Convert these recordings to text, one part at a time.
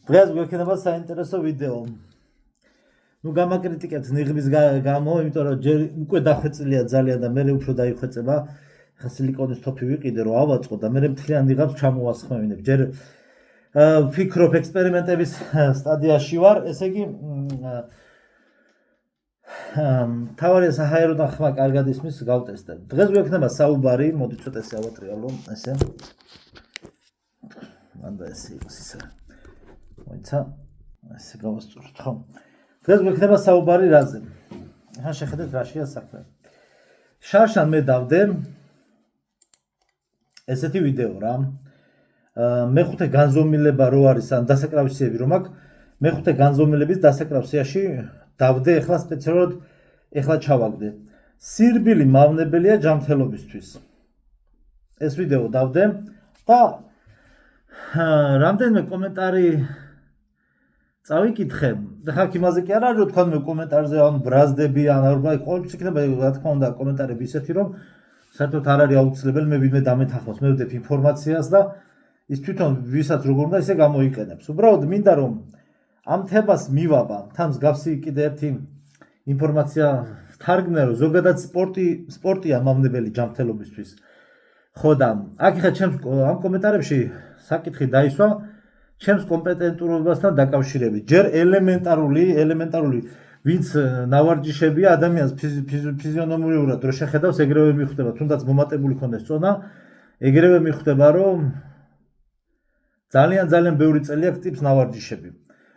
დღეს გვექნება საინტერესო ვიდეო. გამაკრიტიკებთ ნიღბის გამო, იმიტომ რომ ჯერ უკვე დახვეწილია ძალიან და მე უფრო დაიხვეწება. ხა სილიკონის თოფი ვიყიდე რომ ავაწყო და მე მთლიან ნიღაბს ჩამოვასხმევინებ. ჯერ ვფიქრობ ექსპერიმენტების სტადიაში ვარ, ესე იგი თავარია საჰაერო და ხმა კარგად ისმის გავტესტებ. დღეს გვექნება საუბარი, მოდი ცოტა ესე ავატრიალო, ესე. მანდა ესე იყოს ისა. მოიცა, ესე გავასწოროთ, ხო? დღეს გვექნება საუბარი რაზე? ახლა შეხედეთ რაშია საქმე. შარშან მე დავდე ესეთი ვიდეო რა. მეხუთე განზომილება რო არის ან დასაკრავსიები რომ აქვს, მეხუთე განზომილების დასაკრავსიაში დავდე ახლა სპეციალურად ახლა ჩავაგდე. სირბილი მავნებელია ჯანმრთელობისთვის. ეს ვიდეო დავდე და რამდენიმე კომენტარი წავიკითხე. ხა იმაზე კი არ არის რომ თქვენ კომენტარზე ან ბრაზდები ან აი ყოველთვის იქნება რა თქმა უნდა კომენტარები ისეთი რომ საერთოდ არ არის აუცილებელი მე ვინმე დამეთახოს მე ვდებ ინფორმაციას და ის თვითონ ვისაც როგორ უნდა ისე გამოიყენებს. უბრალოდ მინდა რომ ამ თემას მივაბა თან მსგავსი კიდე ერთი ინფორმაცია თარგმნე რომ ზოგადად სპორტია მავნებელი ჯანმრთელობისთვის. ხო და აქ ხა ჩემს ამ კომენტარებში საკითხი დაისვა ჩემს კომპეტენტურობასთან დაკავშირებით. ჯერ ელემენტარული ვინც ნავარჯიშებია ადამიანს ფიზიონომიურად რო შეხედავს ეგრევე მიხვდება თუნდაც მომატებული ქონდეს წონა ეგრევე მიხვდება რომ ძალიან ბევრი წელი აქვს ტიპს ნავარჯიშები.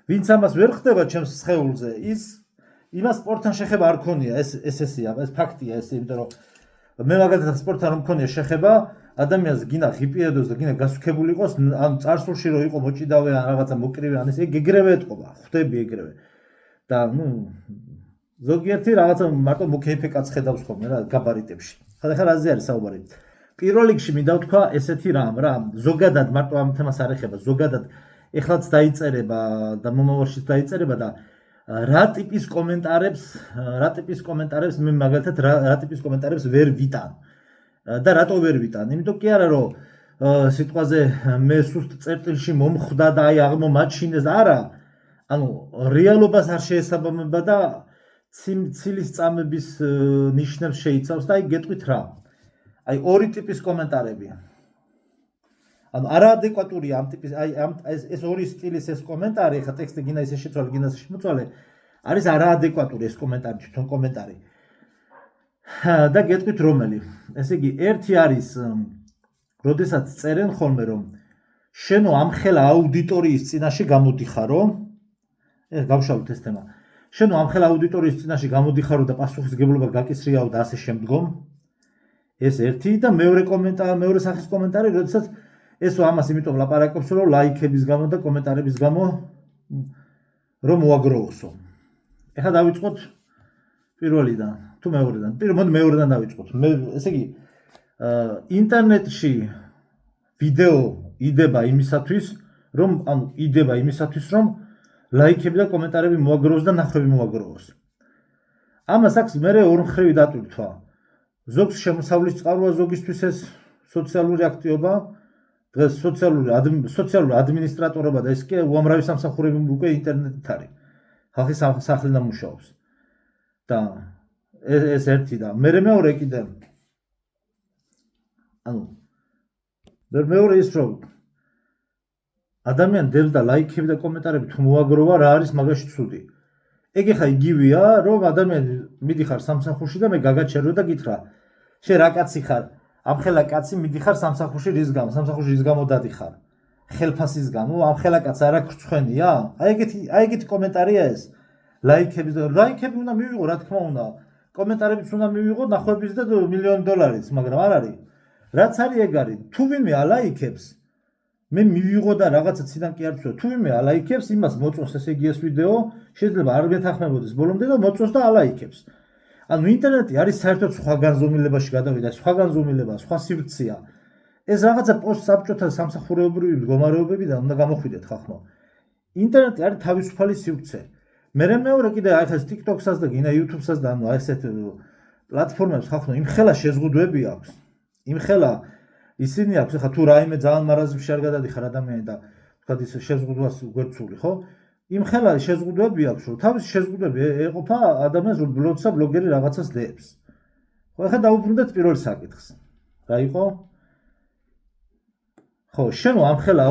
ვინც ამას ვერ ხდება ჩემს სხეულზე ის იმას სპორტთან შეხება არ ქონია ეს ესეა ეს ფაქტია ეს იმიტომ რომ მე მაგალითად სპორტთან რომ მქონია შეხება ადამიანს გინა ღიპიედოს და გინა გასუქებული იყოს ან წარსულში რო იყო მოჭიდავე ან რაღაცა მოკრივე ან ესე ეგრევე ეთყობა ხვდები ეგრევე და ზოგიერთი რაღაცა მარტო მოკეიფე კაც ხედავს ხოლმე რა გაბარიტებში. ხა რაზე არის საუბარი? პირველ რიგში მინდა ვთქვა ესეთი რამ რა ზოგადად მარტო ამ თემას არ ეხება ზოგადად ეხლაც დაიწერება და მომავალშიც დაიწერება და რა ტიპის კომენტარებს მე მაგალითად რა ტიპის კომენტარებს ვერ ვიტან და რატო ვერ ვიტან? იმიტომ კი არა რომ სიტყვაზე მე სუსტ წერტილში მომხვდა და აი აღმომაჩინეს არა ანუ რეალობას არ შეესაბამება და ცილის წამების ნიშნებს შეიცავს და აი გეტყვით რა აი ორი ტიპის კომენტარები ანუ არაადეკვატურია ამ ტიპის აი ეს ორი სტილის ეს კომენტარი ხა ტექსტი გინა ისე შეცვალე გინა ისე შემოწვალე არის არაადეკვატური ეს კომენტარი თვითონ კომენტარი და გეტყვით რომელი ესე იგი ერთი არის როდესაც წერენ ხოლმე რომ შენო ამხელა აუდიტორიის წინაშე გამოდიხარო ეს გავშალოთ ეს თემა შენო ამხელა აუდიტორიის წინაშე გამოდიხარო და პასუხისგებლობა გაკისრიაო და ასე შემდგომ ეს ერთი და მეორე სახის კომენტარი როდესაც ესო ამას იმიტომ ლაპარაკობს რომ ლაიქების გამო და კომენტარების გამო რომ მოაგროვოსო. ეხლა დავიწყოთ პირველიდან თუ მეორედან. მოდი მეორედან დავიწყოთ. ესე იგი ინტერნეტში ვიდეო იდება იმისათვის რომ ლაიქები და კომენტარები მოაგროვოს და ნახვები მოაგროვოს. ამას აქვს მე ორი მხრივი დატვირთვა. ზოგს შემოსავლის წყაროა ზოგისთვის ეს სოციალური აქტივობა დღეს სოციალური ადმინისტრატორობა და ეს კი უამრავი სამსახურები უკვე ინტერნეტით არის. ხალხი სახლიდან მუშაობს. და ეს ერთი და მეორე კიდე ანუ მეორე ის რომ ადამიანი დებს და ლაიქები და კომენტარები თუ მოაგროვა რა არის მაგაში ცუდი. ეგ ხა იგივეა რომ ადამიანი მიდიხარ სამსახურში და მე გაგაჩერო და გითხრა შენ რა კაცი ხარ? ამხელა კაცი მიდიხარ სამსახურში რის გამო დადიხარ? ხელფასის გამო? ამხელა კაცი არა ქრცხვენია? აი ეგეთი კომენტარია ეს. ლაიქები უნდა მივიღო რა თქმა უნდა. კომენტარებიც უნდა მივიღო ნახვების და $1,000,000, მაგრამ არ არის. რაც არის ეგ არის. თუ ვინმე ალაიქებს მე მივიღო და რაღაცა ციდან კი არ ვცვა. თუ ვინმე ალაიქებს იმას მოწონს ესე იგი ეს ვიდეო შეიძლება არ მეთანხმებოდეს ბოლომდე და მოწონს და ალაიქებს. ანუ ინტერნეტი არის საერთოდ სხვა განზომილებაში გადავიდა, სხვა განზომილება, სხვა სივრცეა. ეს რაღაცა პოსტსაბჭოთა სამსახურეობრივი მდგომარეობებიდან უნდა გამოხვიდეთ ხახნო. ინტერნეტი არის თავისუფალი სივრცე. მეორე კიდე აი ეს TikTok-საც და გინა YouTube-საც და ანუ ესეთ პლატფორმებს ხახნო იმხელა შეზღუდვები აქვს. იმხელა ისინი აქვს ხა თუ რაიმე ძალიან მარაზმში არ გადადიხარ ადამიანი და თქვა ის შეზღუდვას გვერდსული, ხო? იმ ხელა შეზღუდვები აქვს, რომ თავისი შეზღუდვები ეყოფა ადამიანს, რომ როცა ბლოგერი რაღაცას დებს. ხო, ახლა დავუბრუნდეთ პირველ საკითხს. რა იყო? ხო, შენ ამ ხელა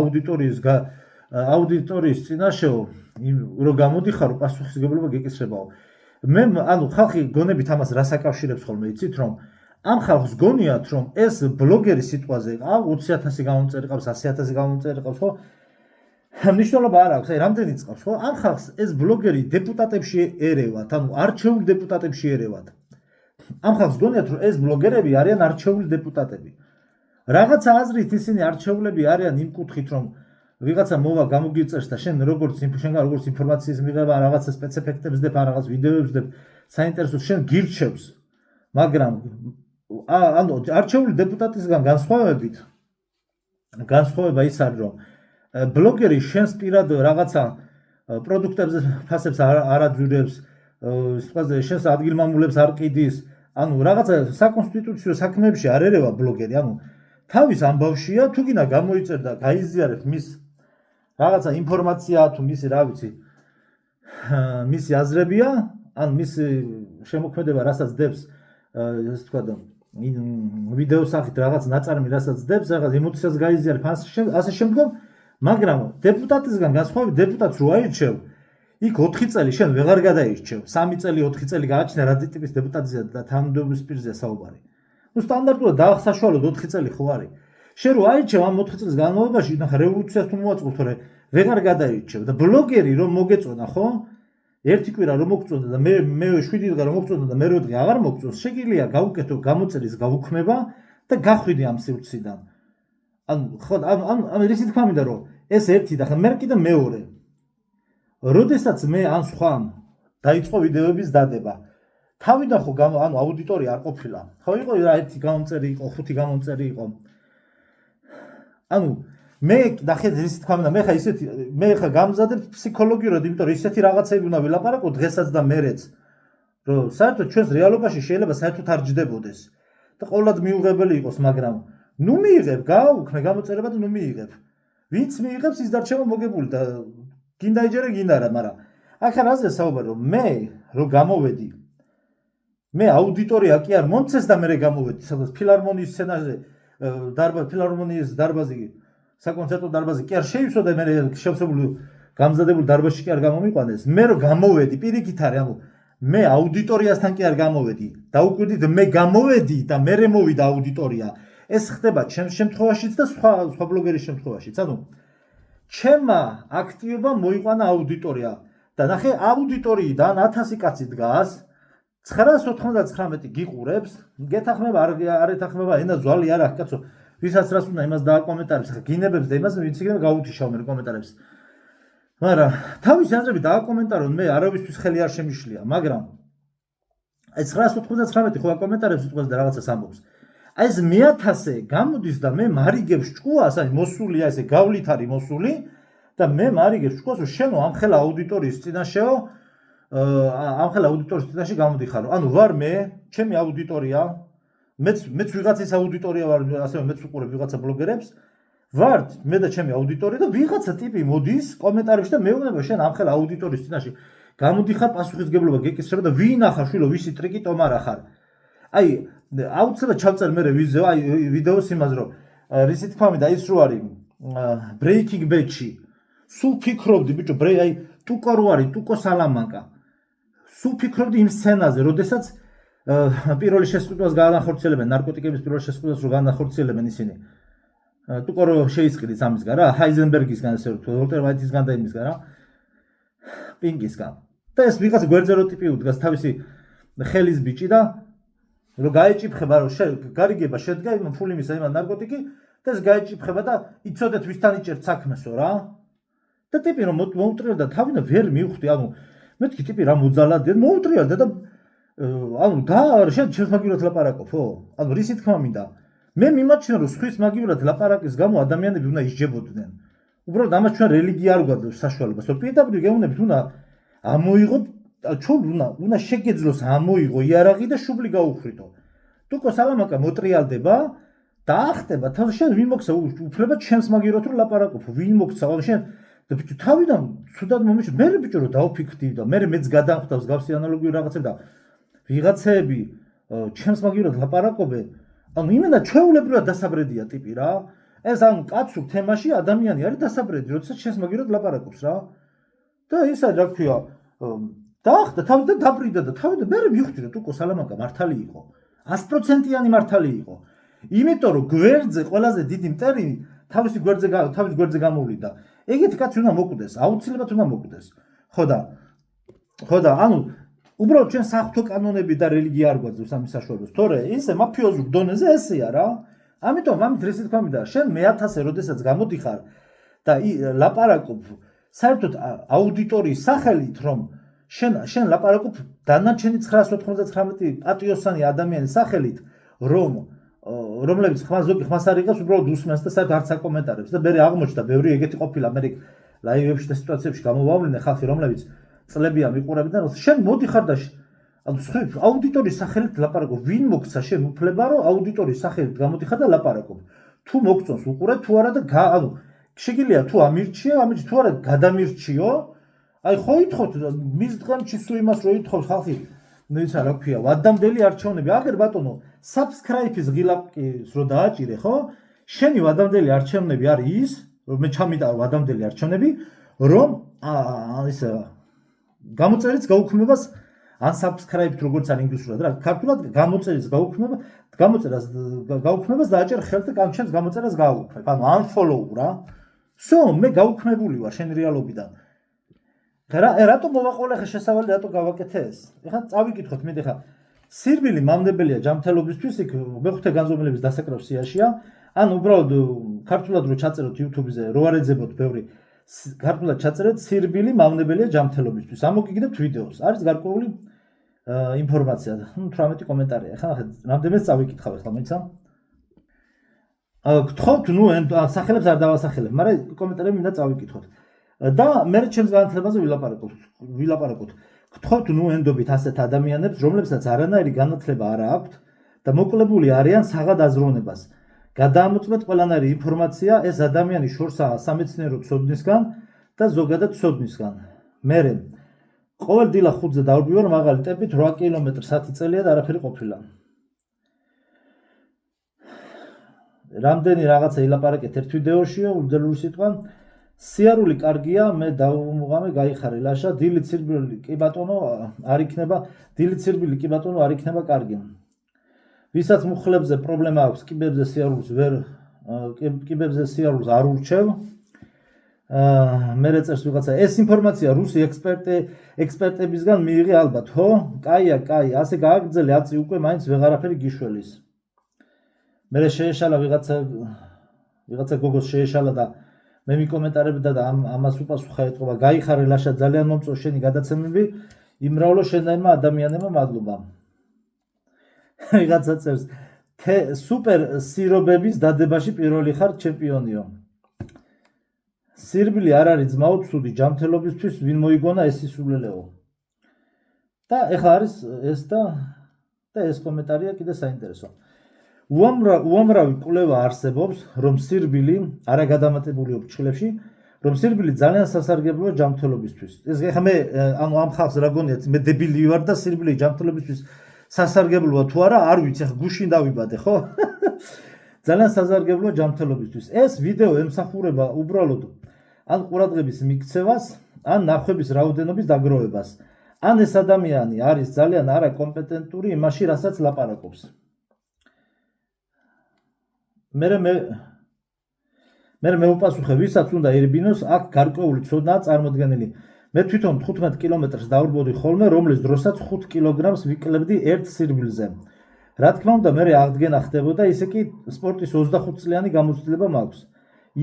აუდიტორიის წინაშეო, რომ გამოდიხარო, პასუხისმგებლობა გეკისრებაო. მე ანუ ხალხი გონებით ამას რას აკავშირებს ხოლმე, იცით, რომ ამ ხალხს გონიათ, რომ ეს ბლოგერი სიტყვაზე ყავ 20,000 გამომწერი ყავს, 100,000 გამომწერი ყავს, ხო? მნიშვნელობა არ აქვს, აი რამდენი წავს, ხო? ამ ხალხს ეს ბლოგერი დეპუტატებში ერევათ, ანუ არჩეული დეპუტატებში ერევათ. ამ ხალხს გონიათ, რომ ეს ბლოგერები არიან არჩეული დეპუტატები. რაღაცა აზრით ისინი არჩეულები არიან იმ კუთხით, რომ ვიღაცა მოვა გამოგიწერს და შენ როგორც ინფორმაციის მიღება, რაღაცა სპეციფექტებს დებ, რაღაც ვიდეოებს დებ, საინტერესო შენ გირჩევს, მაგრამ ანუ არჩეული დეპუტატისგან განსხვავება ის არის, რომ ბლოგერი შენს პირად რაღაცა პროდუქტებზე ფასებს არ აძვირებს, სიტყვაზე შენს ადგილმამულებს არ ყიდის, ანუ რაღაცა საკონსტიტუციო საქმეებში არ ერევა ბლოგერი, ანუ თავის ამბავშია, თუ გინდა გამოიწერ და გაიზიარებ მის რაღაცა ინფორმაცია თუ მისი რა ვიცი მისი აზრებია, ან მისი შემოქმედება, რასაც დებს, ესე თქვა და ვიდეოს სახით რაღაც ნაწარმი, რასაც დებს, რაღაც ემოციას გაიზიარებ, ასე შემდგომ, მაგრამ დეპუტატისგან განსხვავებით დეპუტატს რო აირჩევ, იქ 4 წელი შენ ვეღარ გადაირჩევ, 3 წელი, 4 წელი გააჩნია რა ტიპის დეპუტატია და თანამდებობის პირზეა საუბარი. ნუ სტანდარტულად დაახსაშვალოთ 4 წელი ხო არის. შენ რო აირჩევ ამ 4 წლის განმავლობაში, ნახე რევოლუციას თუ მოვაწყობ, თორე ვეღარ გადაირჩევ და ბლოგერი რომ მოგეწონა, ხო? ერთი კვირა რომ მოგწონდა და მე 7 დღე რომ მოგწონდა და მე 8 დღე აღარ მოგწონს, შეგიძლია გავუკეთო გამოწერის გაუქმება და გახვიდე ამ სივრციდან. ანუ ხო ამ ისეთი თქმა მინდა რომ ეს ერთი და ხა მე კიდე მეორე. როდესაც მე ან სხვამ დაიწყო ვიდეოების დადება, თავიდან ხო ანუ აუდიტორია არ ყოფილა. ხო იყო რა ერთი გამომწერი იყო, 5 გამომწერი იყო. ანუ მე ნახეთ ისეთი თქმა მინდა, მე ხა გამზადებ ფსიქოლოგიურად, იმიტომ რომ ისეთი რაღაცები უნდა ვილაპარაკო დღესაც და მერეც, რომ საერთოდ ჩვენს რეალობაში შეიძლება საერთოდ არ ჯდებოდეს და ყოველად მიუღებელი იყოს, მაგრამ ნუ მიიღებ, გააუქმე გამოწერება და ნუ მიიღებ. ვინც მიიღებს ის დარჩება მოგებული და გინდა იჯერე, გინდა არა, მაგრამ ახლა რაზე საუბარი, რომ მე რო გამოვედი, მე აუდიტორია კი არ მომცეს და მე გამოვედი, სადაც ფილარმონიის სცენაზე, ფილარმონიის დარბაზი, საკონცერტო დარბაზი კი არ შეივსო და მე შევსებული გამზადებული დარბაზში კი არ გამომიყვანეს. მე რო გამოვედი, პირიქით არის, ანუ მე აუდიტორიასთან კი არ გამოვედი. დაუკვირდით, მე გამოვედი და მე მოვიდა აუდიტორია. ეს ხდება ჩემს შემთხვევაშიც და სხვა ბლოგერის შემთხვევაშიც. ანუ ჩემმა აქტივობამ მოიყვანა აუდიტორია და ნახე აუდიტორიიდან 1000 კაცი დგას, 999 გიყურებს, გეთახმება არ ეთახმება, ენა ზვალი არ აქვს კაცო. ვისაც რას უნდა იმას დააკომენტარებს, ხა გინებებს და იმას ვინც იქნება გაუთიშავ მე კომენტარებს. მაგრამ თავისი აზრები დააკომენტარონ, მე არავისთვის ხელი არ შემიშლია, მაგრამ აი 999 ხო აკომენტარებს სიტყვას და რაღაცას ამბობს. აი ეს 1000 გამოდის და მე მარიგებს ჭკუას, აი მოსულია ესე გავლით არის მოსული და მე მარიგებს ჭკუას, რომ შენო ამ ხელა აუდიტორიის წინაშეო, ამ ხელა აუდიტორიის წინაშე გამოდიხარო. ანუ ვარ მე, ჩემი აუდიტორია, მეც ვიღაცის აუდიტორია ვარ, ასევე მეც ვუყურებ ვიღაცა ბლოგერებს, ვართ მე და ჩემი აუდიტორია და ვიღაცა ტიპი მოდის კომენტარებში და მეუბნება შენ ამ ხელა აუდიტორიის წინაშე გამოდიხარ, პასუხისმგებლობა გეკისრება და ვინახარ შვილო, ვისი ტრიკი ტომარა ხარ. აი აუცილებლად ჩავწერ მე ვიდეოს იმას, რომ რისი თქმა მინდა ის რო არის Breaking Bad-ში. სულ ფიქრობდი ბიჭო, აი ტუკო რო არის, ტუკო სალამანკა. სულ ფიქრობდი იმ სცენაზე, როდესაც პირველი შესყიდვას გაანახორციელებენ, ნარკოტიკების პირველ შესყიდვას რო გაანახორციელებენ ისინი. ტუკო რო შეისყიდით ამისგან რა, ჰაიზენბერგისგან ესე რომ ვოლტერ ვაიტისგან და იმისგან რა. პინკისგან. და ეს ვიღაც გვერდზე რო ტიპი უდგას თავისი ხელის ბიჭი და რომ გაეჭიფხება, რომ გარიგება შედგა იმ ფულიმისა იმ ნარკოტიკი და ეს გაეჭიფხება და იცოდეთ ვისთან იჭერთ საქმესო რა. და ტიპი რომ მოუტრიალდა თავინა ვერ მივხვდი, ანუ მეთქი ტიპი რა მოძალადია, მოუტრიალდა და ანუ და შენ ჩემს მაგივრად ლაპარაკობ, ხო? ანუ რისი თქმა მინდა. მე მიმაჩნია რომ სხვის მაგივრად ლაპარაკის გამო ადამიანები უნდა ისჯებოდნენ. უბრალოდ ამას ჩვენ რელიგია არ გვაძლევს საშუალებას, რომ პირდაპირ გეუბნებით უნდა ამოიღოთ, ჩვენ უნდა შეგეძლოს ამოიღო იარაღი და შუბლი გაუხვრიტო. ტუკო სალამაკა მოტრიალდება დაახტება თავს შენ ვინ მოგცა უფლება ჩემს მაგიროთ რომ ლაპარაკობ ვინ მოგცა შენ და ბიჭო თავიდან ცუდად მომიშ მე ბიჭო რომ დავფიქრდი და მე მეც გადამხვდავს გავსი ანალოგიური რაღაცები და ვიღაცები ჩემს მაგიროთ ლაპარაკობენ ანუ იმენა ჩვეულებრივად დასაბრედია ტიპი რა ეს ანუ კაცურ თემაში ადამიანი არის დასაბრედი როდესაც ჩემს მაგიროთ ლაპარაკობს რა და ისა რა ქვია დაახტა თავი და დაბრიდა და თავი და მე მივხვდი რომ ტუკო სალამაკა მართალი იყო 100%-იანი მართალი იყო იმიტომ რომ გვერდზე ყველაზე დიდი მტერი თავის გვერდზე გამოვლიდა ეგეთი კაცი უნდა მოკვდეს აუცილებლად უნდა მოკვდეს ხო და ანუ უბრალოდ ჩვენ საღვთო კანონები და რელიგია არ გვაძლევს ამის საშუალებას თორე ისე მაფიოზურ დონეზე ესეა რა ამიტომ ამით რისი თქმა მინდა შენ მე-1000 როდესაც გამოდიხარ და ლაპარაკობ საერთოდ აუდიტორიის სახელით რომ შენ ლაპარაკობ დანარჩენი 999 პატიოსანი ადამიანის სახელით რომლებიც ზოგი ხმას არ იღებს უბრალოდ უსმენს და საერთოდ არც აკომენტარებს და მე აღმოჩნდა ბევრი ეგეთი ყოფილა მე ლაივებში და სიტუაციებში გამოვავლინე ხალხი რომლებიც წლებია მიყურებდნენ რომ შენ მოდიხარ და ანუ აუდიტორიის სახელით ლაპარაკობ ვინ მოგცა შენ უფლება რომ აუდიტორიის სახელით გამოდიხარ და ლაპარაკობ თუ მოგწონს უყურე თუ არა და ანუ შეგიძლია თუ ამირჩიო თუ არა გადამირჩიო აი ხო ითხოვთ მის დღემში სულ იმას რო ითხოვს ხალხი ისა რა ქვია ვადამდელი არჩევნები აგერ ბატონო subscribe-ის ღილაკის რო დააჭირე ხო შენი ვადამდელი არჩევნები არის ის რომ მე ჩამიტა ვადამდელი არჩევნები რომ ისა გამოწერიც გაუქმებას ან subscribe როგორც არის ინგლისურად რა ქართულად გამოწერის გაუქმებას დააჭერ ხელთ და გამჩენს გამოწერას გააუქმებ ანუ unfollow რა მე გაუქმებული ვარ შენ რეალობიდან რატო მოვაყოლე ხა შესავალი რატო გავაკეთე ეს ეხლა წავიკითხოთ მე ხა სირბილი მამნებელია ჯანმრთელობისთვის იქ მეხუთე განზომილების დასაკრავ სიაშია ან უბრალოდ ქართულად რო ჩაწეროთ YouTube-ზე რო არ ეძებოთ ბევრი ქართულად ჩაწერეთ სირბილი მამნებელია ჯანმრთელობისთვის ამოგიგდებთ ვიდეოს არის გარკვეული ინფორმაცია 18 კომენტარია ხა რამდენიც წავიკითხავ ახლა მეცა გთხოვთ სახელებს არ დავასახელებ მაგრამ კომენტარები მინდა წავიკითხოთ და მე ჩემს განათლებაზე ვილაპარაკოთ გთხოვთ ენდობით ასეთ ადამიანებს რომლებსაც არანაირი განათლება არ აქვთ და მოკლებული არიან საღად აზროვნებას გადაამოწმეთ ყველანაირი ინფორმაცია ეს ადამიანი შორსაა სამეცნიერო ცოდნისგან და ზოგადად ცოდნისგან მერე ყოველ დილა 5-ზე დავბივარ მაღალი ტემპით 8 კილომეტр/სთ წელია და არაფერი ყოფილა რამდენი რაღაცა ილაპარაკეთ ერთ ვიდეოშიო უძელური სიტყვა სიარული კარგია მე დავუმღამე გაიხარე ლაშა დილით სირბილი კი ბატონო არ იქნება კარგი ვისაც მუხლებზე პრობლემა აქვს კიბებზე სიარულს არ ურჩევ მე წერს ვიღაცა ეს ინფორმაცია რუსი ექსპერტებისგან მიიღე ალბათ ხო კაია ასე გააგრძელე აწი უკვე მაინც ვეღარაფერი გიშველის მე შეეშალა ვიღაცა გოგოს შეეშალა და მე მიკომენტარებდა და ამას უპასუხა ეთყობა გაიხარე ლაშა ძალიან მომწონს შენი გადაცემები იმრავლო შენაირმა ადამიანებმა მადლობა ვიღაცა წერს სუპერ სირობების დადებაში პირველი ხარ ჩემპიონიო სირბილი არ არის ძმაო ცუდი ჯანმრთელობისთვის ვინ მოიგონა ეს ისულელეო და ეხლა არის ეს და ეს კომენტარია კიდე საინტერესო უამრავი კვლევა არსებობს რომ სირბილი არა გადამატებულიო ფრჩხილებში რომ სირბილი ძალიან სასარგებლოა ჯანმრთელობისთვის ეს ეხლა მე ანუ ამ ხალხს რა გონიათ მე დებილი ვარ და სირბილი ჯანმრთელობისთვის სასარგებლოა თუ არა არ ვიცი ახლა გუშინ დავიბადე ხო ძალიან სასარგებლოა ჯანმრთელობისთვის ეს ვიდეო ემსახურება უბრალოდ ან ყურადღების მიქცევას ან ნახვების რაოდენობის დაგროვებას ან ეს ადამიანი არის ძალიან არაკომპეტენტური იმაში რასაც ლაპარაკობს მე უპასუხე ვისაც უნდა ერბინოს აქ გარკვეული ცოდნაა წარმოდგენილი მე თვითონ 15 კილომეტრს დავრბოდი ხოლმე რომლის დროსაც 5 კილოგრამს ვიკლებდი ერთ სირბილზე რა თქმა უნდა მე აღდგენა ხდებოდა ისე კი სპორტის 25 წლიანი გამოცდილება მაქვს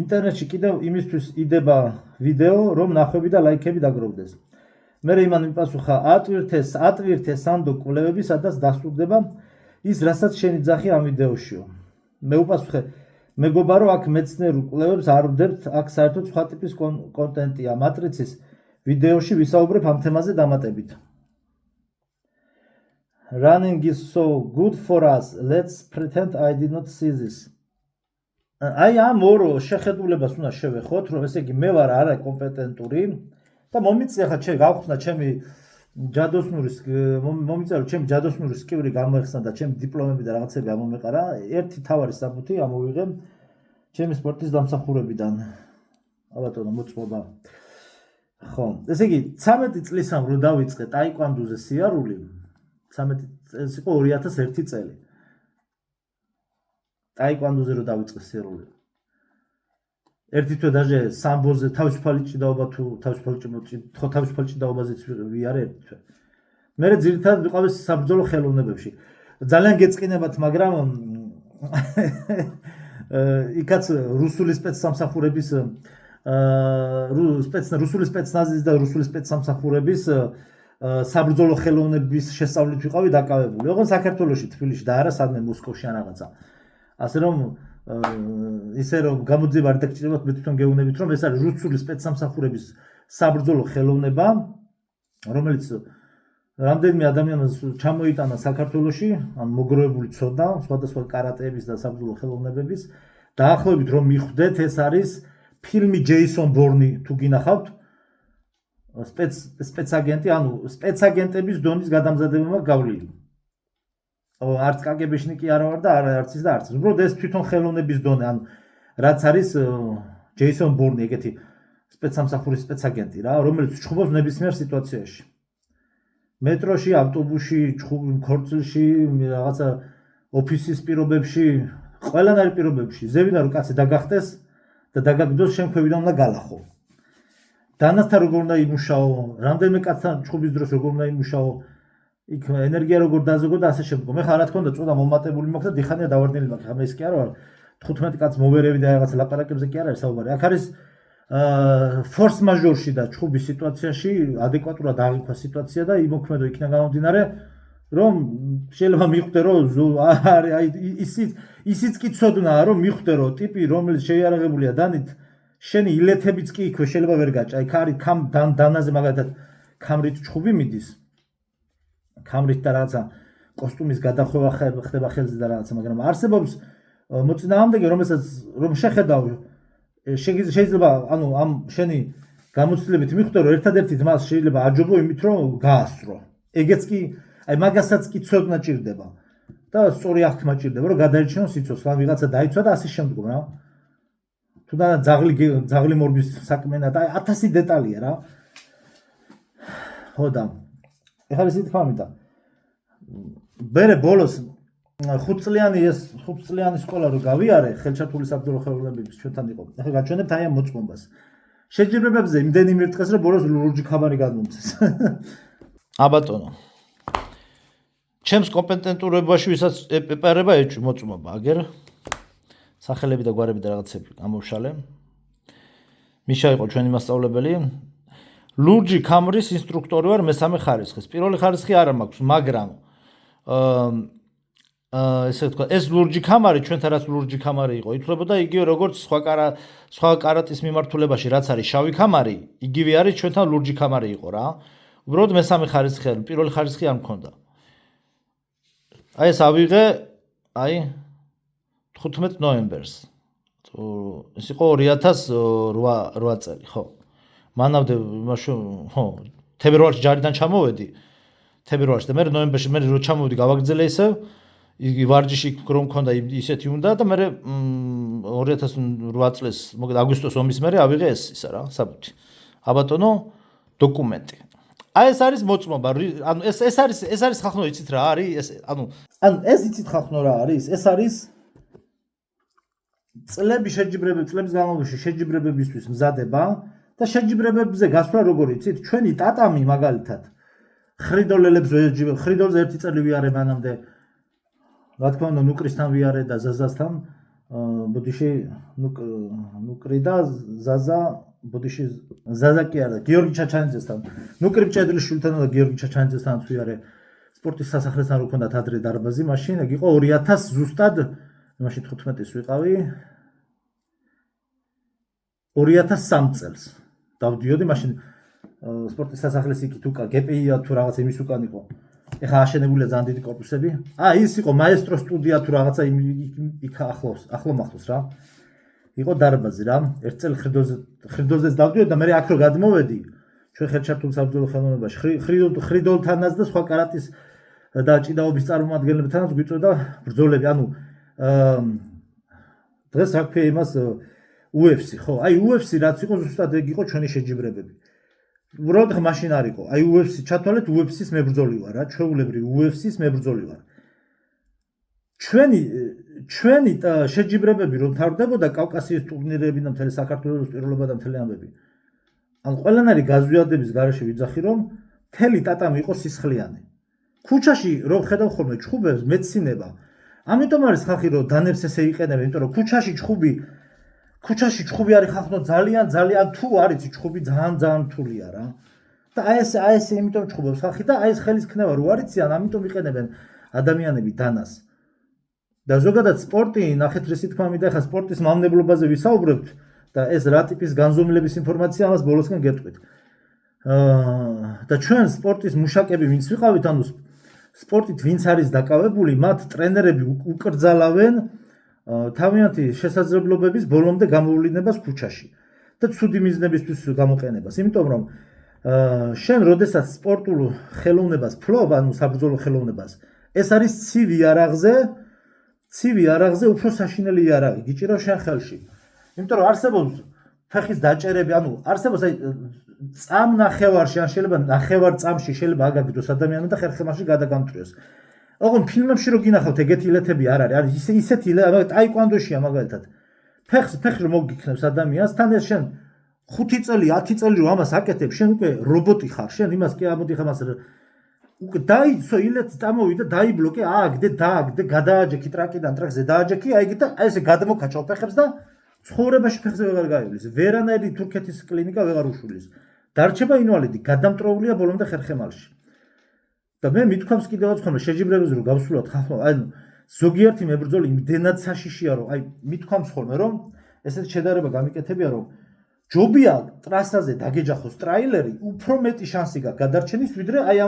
ინტერნეტში კიდევ იმისთვის იდება ვიდეო რომ ნახვები და ლაიქები დაგროვდეს მე იმან მიპასუხა ატვირთე სანდო კვლევები სადაც დასტურდება ის რასაც შენი ძახი ამ ვიდეოშიო მე უპასუხე მეგობა რომ აქ მეცნიერულ კვლევებს არ ვდებთ აქ საერთოდ სხვა ტიპის კონტენტია მატრიცის ვიდეოში ვისაუბრებ ამ თემაზე დამატებით Running is so good for us let's pretend I did not see this აი ამ ორ შეხედულებას უნდა შევეხოთ, რომ ესე იგი მე ვარ არა კომპეტენტური და მომიწია ხა ჩემი გავხსნა ჩემი ჯადოსნურის მომიწია რომ ჩემი ჯადოსნურის სკივრი გამოეხსნა და ჩემი დიპლომები და რაღაცები ამომეყარა. ერთი თავარი საბუთი ამოვიღე ჩემი სპორტის დამსახურებიდან. აბატონო მოწმობა. ხო, ესე იგი 13 წლისამ რო დავიწყე ტაიკვანდოზე სიარული, 13 ეს იყო 2001 წელი. ტაიკვანდოზე რო დავიწყე სიარული. ერთი თვე დაჟე სამბოზე თავისუფალი ჭიდაობა თუ თავისუფალი ჭიდაობაზეც ვიარე ერთი თვე. მე ძირითადად ვიყავი საბრძოლო ხელოვნებებში. ძალიან გეწყინებათ, მაგრამ იქაც რუსული სპეცსამსახურების რუსული სპეცნაზის და რუსული სპეცსამსახურების საბრძოლო ხელოვნების შესწავლით ვიყავი დაკავებული. ოღონდ საქართველოში, თბილისში და არა სადმე მოსკოვში ან რაღაცა. ასე რომ ისე რომ გამოძიება არ დაგჭირდებათ, მე თვითონ გეუბნებით რომ ეს არის რუსული სპეცსამსახურების საბრძოლო ხელოვნება, რომელიც რამდენიმე ადამიანს ჩამოიტანა საქართველოში, ან მოგროვებული ცოდნა, სხვადასხვა კარატეების და საბრძოლო ხელოვნებების. დაახლოებით რომ მიხვდეთ, ეს არის ფილმი ჯეისონ ბორნი თუ გინახავთ, სპეცაგენტი, ანუ სპეცაგენტების დონის გადამზადებაა გავლილი. არც კაგებეშნიკი არა ვარ და არც ის და არც. უბრალოდ ეს თვითონ ხელოვნების დონე, ანუ რაც არის ჯეისონ ბორნი, ეგეთი სპეცსამსახურის სპეცაგენტი რა, რომელიც ჩხუბობს ნებისმიერ სიტუაციაში. მეტროში, ავტობუსში, ქორწილში, რაღაცა ოფისის პირობებში, ყველანაირ პირობებში. ზევიდან რომ კაცი დაგახტეს და დაგაგდოს შემქვევიდან უნდა გალახო. დანასთან როგორ უნდა იმუშაო, რამდენიმე კაცთან ჩხუბის დროს როგორ უნდა იმუშაო, იქ ენერგია როგორ დაზოგო და ასე შემდგომ. ეხლა რა თქმა უნდა წუდა მომატებული მაქვს და დიხანია დავარდნილი მაქვს. ხა მე ის კი არა ვარ 15 კაც მოვერევი და რაღაც ლაპარაკებზე კი არ არის საუბარი. აქ არის ფორს მაჟორში და ჩხუბის სიტუაციაში ადეკვატურად აღიქვა სიტუაცია და იმოქმედო იქნა გამომდინარე რომ შეიძლება მიხვდე რომ აი ისიც კი ცოდნაა რომ მიხვდე რომ ტიპი რომელიც შეიარაღებულია დანით შენი ილეთებიც კი იქვე შეიძლება ვერ გაჭა. აი ხარი დანაზე მაგალითად კამრით ჩხუბი მიდის. კამრით და რაღაცა კოსტუმის გადახვევა ხდება ხელზე და რაღაცა, მაგრამ არსებობს მოწინააღმდეგე რომ შეხედავ შეიძლება ანუ ამ შენი გამოცდილებით მიხვდე რომ ერთადერთი მას შეიძლება აჯობო იმით რომ გაასწრო. ეგეც კი აი მაგასაც კი ცოდნა ჭირდება და სწორი აღქმა ჭირდება რომ გადაიჩინო სიცოცხლე, ან ვიღაცა დაიცვა და ასე შემდგომ რა. თუნდა ძაღლი მორბის საქმენა და 1000 დეტალია რა. ხო და ეხლა ისეთი თქვა მინდა. მერე ბოლოს 5 წლიანი სკოლა რო გავიარე, ხელჩართული საბრძოლო ხელოვნებების ჩვენთან იყო. ეხლა გაჩვენებთ აი ამ მოწმობას. შეჯიბრებებზე იმდენი მირტყეს რომ ბოლოს ლურჯი ხაბარი გადმომცეს. აბატონო. ჩემს კომპეტენტურობაში ვისაც ეპარება ეჭვი მოწმობა, აგერ სახელები და გვარები და რაღაცები გამოვშალე. მიშა იყო ჩვენი მასწავლებელი. ლურჯი კამრის ინსტრუქტორი ვარ მესამე ხარისხის. პირველი ხარისხი არ მაქვს, მაგრამ ესე თქვა, ეს ლურჯი კამარი ჩვენთან რაც ლურჯი კამარი იყო, ითვლებოდა იგივე როგორც სხვა კარატის მიმართულებაში რაც არის შავი კამარი, იგივე არის ჩვენთან ლურჯი კამარი იყო რა. უბრალოდ მესამე ხარისხი არის, პირველი ხარისხი არ მქონდა. აი ეს ავიღე, აი 15 ნოემბერს. ეს იყო 2008 წელი, ხო. მანამდე იმაში, ხო, თებერვალში ჯარიდან ჩამოვედი. თებერვალში და მე ნოემბერში მე რო ჩამოვედი გავაგრძელე ისევ იგი ვარჯიში რომ მქონდა ისეთი უნდა და მე 2008 წლის მოგეთ აგვისტოს ომის მერე ავიღე ეს ისა რა საბუთი. აბატონო დოკუმენტი. აი ეს არის მოწმობა, ანუ ეს არის ხახნო იცით რა არის ეს ანუ ეს იცით ხახნო რა არის? ეს არის წლების განმავლობაში შეჯიბრებებისთვის მზადება და შეჯიბრებებზე გასვლა როგორ იცით? ჩვენი ტატამი მაგალითად ხრიდოლელებს ვეჯიბებ, ხრიდოლზე ერთი წელი ვიარე მანამდე. რა თქმა უნდა, ნუკრისთან ვიარე და ზაზასთან, ბოდიში ნუკრი და ზაზა, ბოდიში ზაზა კი არა, გიორგი ჩაჩანიძესთან. ნუკრი მჭედრიშვილთან და გიორგი ჩაჩანიძესთანაც ვიარე სპორტის სასახლესთან რო ქონდათ ადრე დარბაზი, მაშინ ეგ იყო 2000 ზუსტად, მაშინ 15-ის ვიყავი 2003 წელს. დავდიოდი მაშინ სპორტის სასახლეს იქით უკან გპია თუ რაღაც იმის უკან იყო. ეხლა აშენებულია ძალიან დიდი კორპუსები. ის იყო მაესტრო სტუდია თუ რაღაცა იქ ახლო მახლოს რა. იყო დარბაზი რა. ერთ წელი ხრიდოზეც დავდიოდი და მე აქ რო გადმოვედი ჩვენ ხელჩართულ საბრძოლო ხელოვნებაში ხრიდოლთანაც და სხვა კარატის და ჭიდაობის წარმომადგენლებთანაც გვიწოდა ბრძოლები. ანუ დღეს რა ქვია იმას UFC ხო? აი UFC რაც იყო ზუსტად ეგ იყო ჩვენი შეჯიბრებები. უბრალოდ ხა მაშინ არ იყო. აი UFC ჩათვალეთ UFC-ს მებრძოლი ვარ რა, ჩვეულებრივ UFC-ს მებრძოლი ვარ. ჩვენი შეჯიბრებები რომ თავდებოდა კავკასიის ტურნირები და მთელი საქართველოს პირველობა და მთელი ამბები. ან ყველანაირი გაზვიადების გარეშე ვიძახი რომ მთელი ტატამი იყო სისხლიანი. ქუჩაში რომ ხედავ ხოლმე ჩხუბებს მეცინება. ამიტომ არის ხალხი რომ დანებს ესე იყენებენ, იმიტომ რომ ქუჩაში ჩხუბი არის ხახნო ძალიან თუ არის ჩხუბი ძალიან რთულია რა. და აი ეს იმიტომ ჩხუბობს ხალხი და აი ეს ხელის ქნება რო არიციან, ამიტომ იყენებენ ადამიანები დანას. და ზოგადად სპორტი, ნახეთ რისი თქმა მინდა, ხა სპორტის მავნებლობაზე ვისაუბრებთ და ეს რა ტიპის განზომილების ინფორმაცია ამას ბოლოსკენ გეტყვით. და ჩვენ სპორტის მუშაკები ვინც ვიყავით, ანუ სპორტით ვინც არის დაკავებული, მათ ტრენერები უკრძალავენ თავიანთი შესაძლებლობების ბოლომდე გამოვლინებას ქუჩაში და ცუდი მიზნებისთვის გამოყენებას. იმიტომ რომ შენ როდესაც სპორტულ ხელოვნებას ფლობ, ანუ საბრძოლო ხელოვნებას, ეს არის ცივი არაღზე უფრო საშინელი იარაღი გიჭირავს შენ ხელში. იმიტომ რომ არსებობს ფეხის დაჭერები, ანუ არსებობს აი წამ ნახევარში, ან შეიძლება ნახევარ წამში შეიძლება აგაგდოს ადამიანი და ხერხემაში გადაგამტრიოს. ოღონდ ფილმებში რო გინახავთ ეგეთი ილეთები არ არის. არის ისეთი ილეთი, ტაიკვანდოშია მაგალითად. ფეხი რომ მოგიქნევს ადამიანს, თან ეს შენ 5 წელი, 10 წელი რომ ამას აკეთებ, შენ უკვე რობოტი ხარ, შენ იმას კი ამოდი ხარ მას უკვე დაიცო ილეთს დამოვიდა, დაიბლოკე, ააგდე, გადააჯექი ტრაკიდან ტრაკზე დააჯექი, აიგე და აი ესე გადმოკაჩავ ფეხებს და ცხოვრებაში ფეხზე ვეღარ გაივლის. ვერანაირი თურქეთის კლინიკა ვეღარ უშვილის. დარჩება ინვალიდი, გადამტროულია ბოლომდე ხერხემალში. და მე მithქვამს კიდევაც ხოლმე შეჯიბრებებზე რომ გავსულად ხახო, აი ზოგიერთი მებრძოლი იმდენად საშიშია რომ აი მithქვამს ხოლმე რომ ესეთ შედარება გამიკეთებია რომ ჯობია ტრასაზე დაგეჯახოს ტრაილერი, უფრო მეტი შანსი გაქვს გადარჩენის ვიდრე აი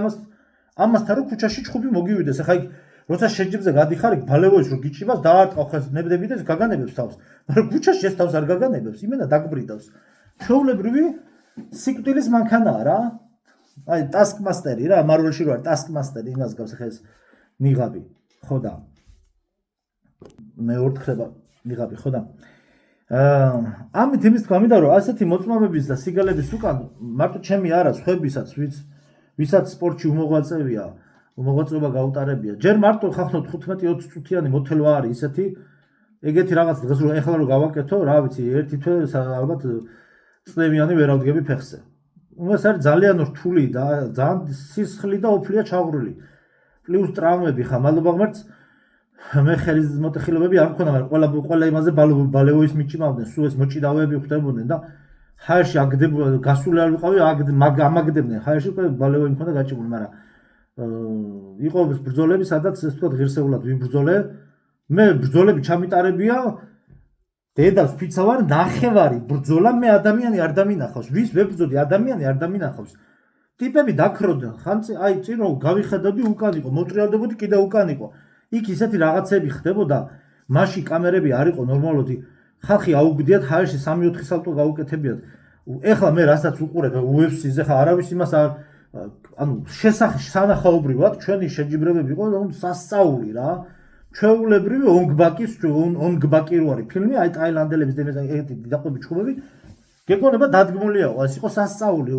ამასთან რომ ქუჩაში ჩხუბი მოგივიდეს. ახლა იქ როცა შეჯიბრზე გადიხარ, იქ ბალევოის რომ გიჭირავს, დაარტყავ ხელს ნებდები და გაგანებებს თავს. მაგრამ ქუჩაში ეს თავს არ გაგანებებს, იმენა დაგბრიდავს. ჩვეულებრივი სიკვდილის მანქანაა რა. აი ტასკმასტერი რა, მარველში რო არის ტასკმასტერი, იმას გავს ახლა ეს ნიღაბი, ხო და მეორე ხდება ნიღაბი, ხო და ამით იმის თქვა მინდა რომ ასეთი მოწმობების და სიგალების უკან მარტო ჩემი არა, სხვებისაც ვისაც სპორტში უმოღვაწეობა გაუტარებია. ჯერ მარტო ხახნო 15-20 წუთიანი მოთელვა არის ისეთი, ეგეთი რაღაც დღეს რომ ეხლა რომ გავაკეთო, რა ვიცი, ერთი თვე ალბათ წლევიანი ვერ ავდგები ფეხზე. ეს არის ძალიან რთული და ძალიან სისხლი და ოფლია ჩაღრული. პლუს ტრავმები ხა, მადლობა ღმერთს, მე ხელის მოტეხილობები არ მქონდა, მაგრამ ყველა იმაზე ბალევოის მიჭიმავდნენ, სულ ეს მოჭიდავეები ხვდებოდნენ და ჰაერში აგდებოდა, გასული არ ვიყავი, ამაგდებდნენ. ჰაერში უკვე ბალევოი მქონდა გაჭიმული, მაგრამ იყო ბრძოლები, სადაც ეს თქვა ღირსეულად ვიბრძოლე. მე ბრძოლები ჩამიტარებია დედავს ფიცა ვარ, ნახევარი ბრძოლა მე ადამიანი არ დამინახავს. ვის ვებრძოდი, ადამიანი არ დამინახავს. ტიპები დაქროდნენ, ხანწი აი წინ რომ გავიხედავდი უკან იყო, მოტრიალდებოდი კიდე უკან იყო. იქ ისეთი რაღაცები ხდებოდა, მასში კამერები არ იყო ნორმალურად, ხალხი აუგდიათ ჰაერში 3-4 სალტო გაუკეთებიათ. ეხლა მე რასაც უყურებ UFC-ზე ხა არავის იმას არ ანუ სანახაობრივად ჩვენი შეჯიბრებები იყო სასწაული რა. ჩვეულებრივი ონგბაკი რო არის ფილმი, აი ტაილანდელების და ეგეთი დაყვები ჩხუბები, გეგონება დადგმულია, ეს იყო სასწაული.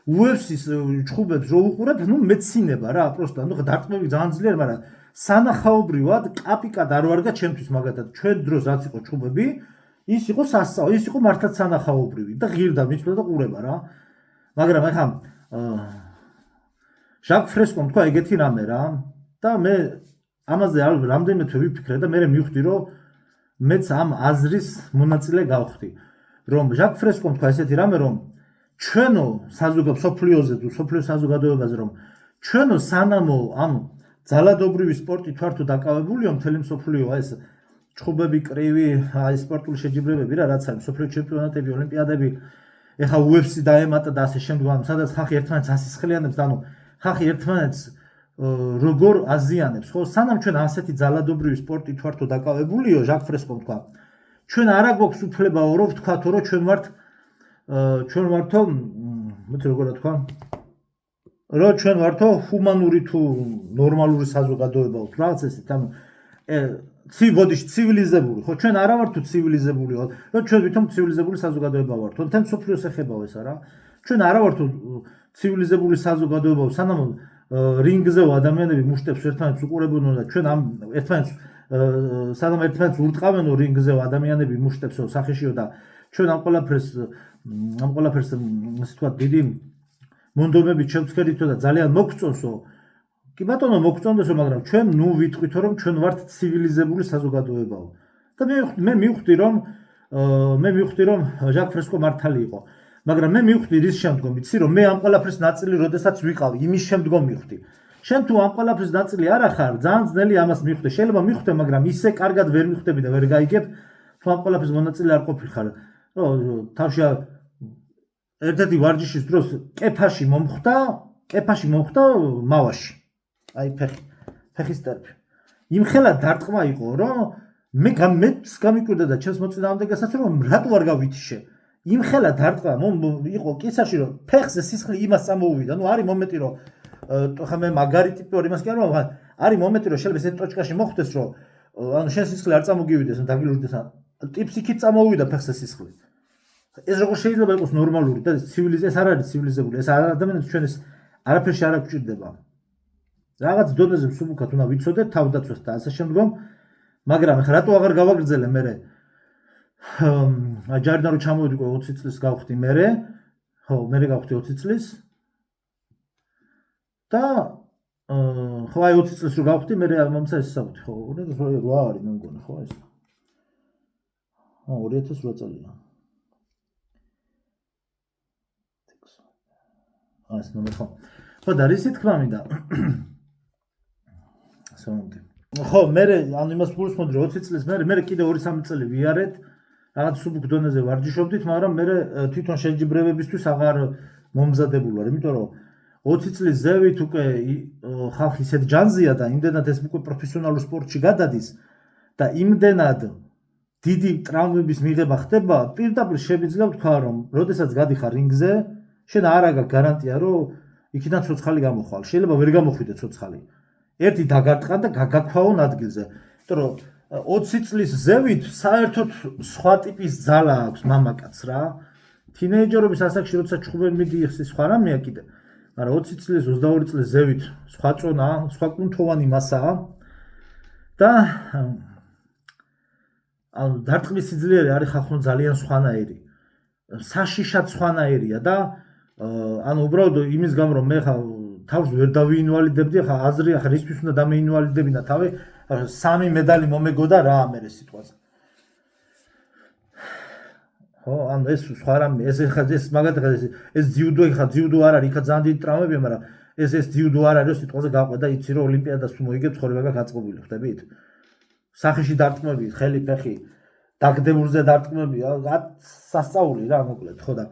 UFC-ს ჩხუბებს რო უყურებ, ნუ მეცინება რა, პროსტა, ნუ დარტყმები ძალიან ძლიერ, მაგრამ სანახაობრივად კაპიკად არ ვარგა ჩემთვის მაგათად. ჩვენ დროს რაც იყო ჩხუბები, ის იყო სასწაული, ის იყო მართლაც სანახაობრივი და ღირდა მიცვლა და ყურება რა. მაგრამ ახლა ჟაკ ფრესკომ თქვა ეგეთი რამე რა და მე ამაზე რამდენიმე თვე ვიფიქრე და მე მივხვდი რომ მეც ამ აზრის მონაწილე გავხდი რომ ჟაკ ფრესკომ თქვა ესეთი რამე რომ ჩვენო სოფლიოზე თუ სოფლიო საზოგადოებაზე რომ ჩვენო სანამო ამ ძალადობრივი სპორტით ვარ თუ დაკავებულიო მთელი მსოფლიო ეს ჩხუბები კრივი აი სპორტული შეჯიბრებები რა რაც არის მსოფლიო ჩემპიონატები ოლიმპიადები ეხა UFC დაემატა და ასე შემდეგ სადაც ხალხი ერთმანეთს ასისხლიანებს და ანუ ხალხი ერთმანეთს როგორ აზიანებს ხო სანამ ჩვენ ასეთი ძალადობრივი სპორტით ვარ თუ დაკავებულიო ჟაკ ფრესკომ თქვა ჩვენ არა გვაქვს უფლებაო რომ ვთქვათო რომ ჩვენ ვართო მოდი როგორ თქვა რომ ჩვენ ვართო ჰუმანური თუ ნორმალური საზოგადოება თუ რაღაც ესეთ ანუ ბოდიში ცივილიზებული ხო ჩვენ არა ვართ თუ ცივილიზებული რომ ჩვენ ვითომ ცივილიზებული საზოგადოება ვართ თუმცა სოფლიოს ეხებაო ეს არა ჩვენ არა ვართ ცივილიზებული საზოგადოება სანამ რინგზეო ადამიანები მუშტებს ერთმანეთს უყურებოდნენ და ჩვენ ამ ერთმანეთს სანამ ერთმანეთს ურტყავენო რინგზეო ადამიანები მუშტებსო სახეშიო და ჩვენ ამ ყველაფერს ასე ვთქვათ დიდი მონდომებით შევცქერითო და ძალიან მოგწონსო კი ბატონო მოგწონდესო მაგრამ ჩვენ ნუ ვიტყვითო რომ ჩვენ ვართ ცივილიზებული საზოგადოებაო და მე მივხვდი რომ ჟაკ ფრესკო მართალი იყო მაგრამ მე მივხვდი რის შემდგომ იცი რომ მე ამ ყველაფრის ნაწილი როდესაც ვიყავ იმის შემდგომ მივხვდი შენ თუ ამ ყველაფრის ნაწილი არ ახარ ძალიან ძნელი ამას მივხვდე შეიძლება მივხვდე მაგრამ ისე კარგად ვერ მივხვდები და ვერ გაიგებ თუ ამ ყველაფრის მონაწილე არ ყოფილიყარ რომ თავში ერთ-ერთი ვარჯიშის დროს კეფაში მომხვდა მავაში აი ფეხის ტერფი იმხელა დარტყმა იყო რომ მე გამიკვირდა და ჩემს მოწინააღმდეგესაც რომ რატო არ გავითიშე იმხელა დარტყმა იყო კისაში რომ ფეხზე სისხლი იმას წამოუვიდა ნუ არის მომენტი რომ ხა მე მაგარი ტიპი ვარ იმას კი არ ვამბობ არის მომენტი რომ შეიძლება ესეთ ტოჩკაში მოხვდეს რომ ანუ შენ სისხლი არ წამოგივიდეს დაგილურდეს ტიპს იქით წამოუვიდა ფეხზე სისხლი ეს როგორ შეიძლება იყოს ნორმალური და ცივილიზაცია ეს არ არის ცივილიზებული ეს არ ადამიანებს ჩვენ ეს არაფერში არ გვჭირდება რაღაც დონეზე მსუბუქად უნდა ვიცოდეთ თავდაცვას და ასე შემდგომ მაგრამ ხა რატო აღარ გავაგრძელე მე ჯარიდან რომ ჩამოვიდი 20 წლის გავხდი მე ხო მე გავხდი 20 წლის და ხო აი 20 წლის რო გავხდი მე მომცა ეს საბუთი ხო 2008 არის მე მგონი ხო ეს 2008 წელია ეს ნომერი ხო და რისი თქმა მინდა ხო მე ანუ იმას გულისხმობდი 20 წლის მე კიდე 2-3 წელი ვიარეთ რაღაც სუბუქ დონეზე ვარჯიშობდით მაგრამ მე თვითონ შეჯიბრებებისთვის აღარ მომზადებულ ვარ იმიტომ რომ 20 წლის ზევით უკვე ხალხი ისეთ ჯანზია და იმდენად ეს უკვე პროფესიონალურ სპორტში გადადის და იმდენად დიდი ტრავმების მიღება ხდება პირდაპირ შეგვიძლია ვთქვა რომ როდესაც გადიხარ რინგზე შენ არ აქვს გარანტია რომ იქიდან ცოცხალი გამოხვალ შეიძლება ვერ გამოხვიდე ცოცხალი ერთი დაგარტყან და გაგაქვაონ ადგილზე იმიტომ რომ 20 წლის ზევით საერთოდ სხვა ტიპის ძალა აქვს მამაკაცს რა თინეიჯერობის ასაკში როცა ჩხუბენ მიდიხს სხვა რამეა კიდე მაგრამ 20 წლის 22 წლის ზევით სხვა წონა სხვა კუნთოვანი მასაა და ანუ დარტყმის სიძლიერე არის ხალხო ძალიან სხვანაირი საშიშად სხვანაირია და ანუ უბრალოდ იმის გამო რომ მე ხა თავს ვერ დავიინვალიდებდი ხა აზრი ხა რისთვის უნდა დამეინვალიდებინა თავი 3 მედალი მომეგოდა რა ამ ეს სიტყვაზე ხო ანუ ეს სხვა რამე ეს ხა ეს მაგათი ეს ძიუდო ხა ძიუდო არ არის ხა ძალიან დიდი ტრამვებია მაგრამ ეს ძიუდო არ არის სიტყვაზე გაყვედა იცი რომ ოლიმპიადას თუ მოიგებ ცხოვრება გაწყობილი ხდებით სახეში დარტყმები ხელი ფეხი დაგდებულზე დარტყმები სასწაული რა მოკლედ ხო და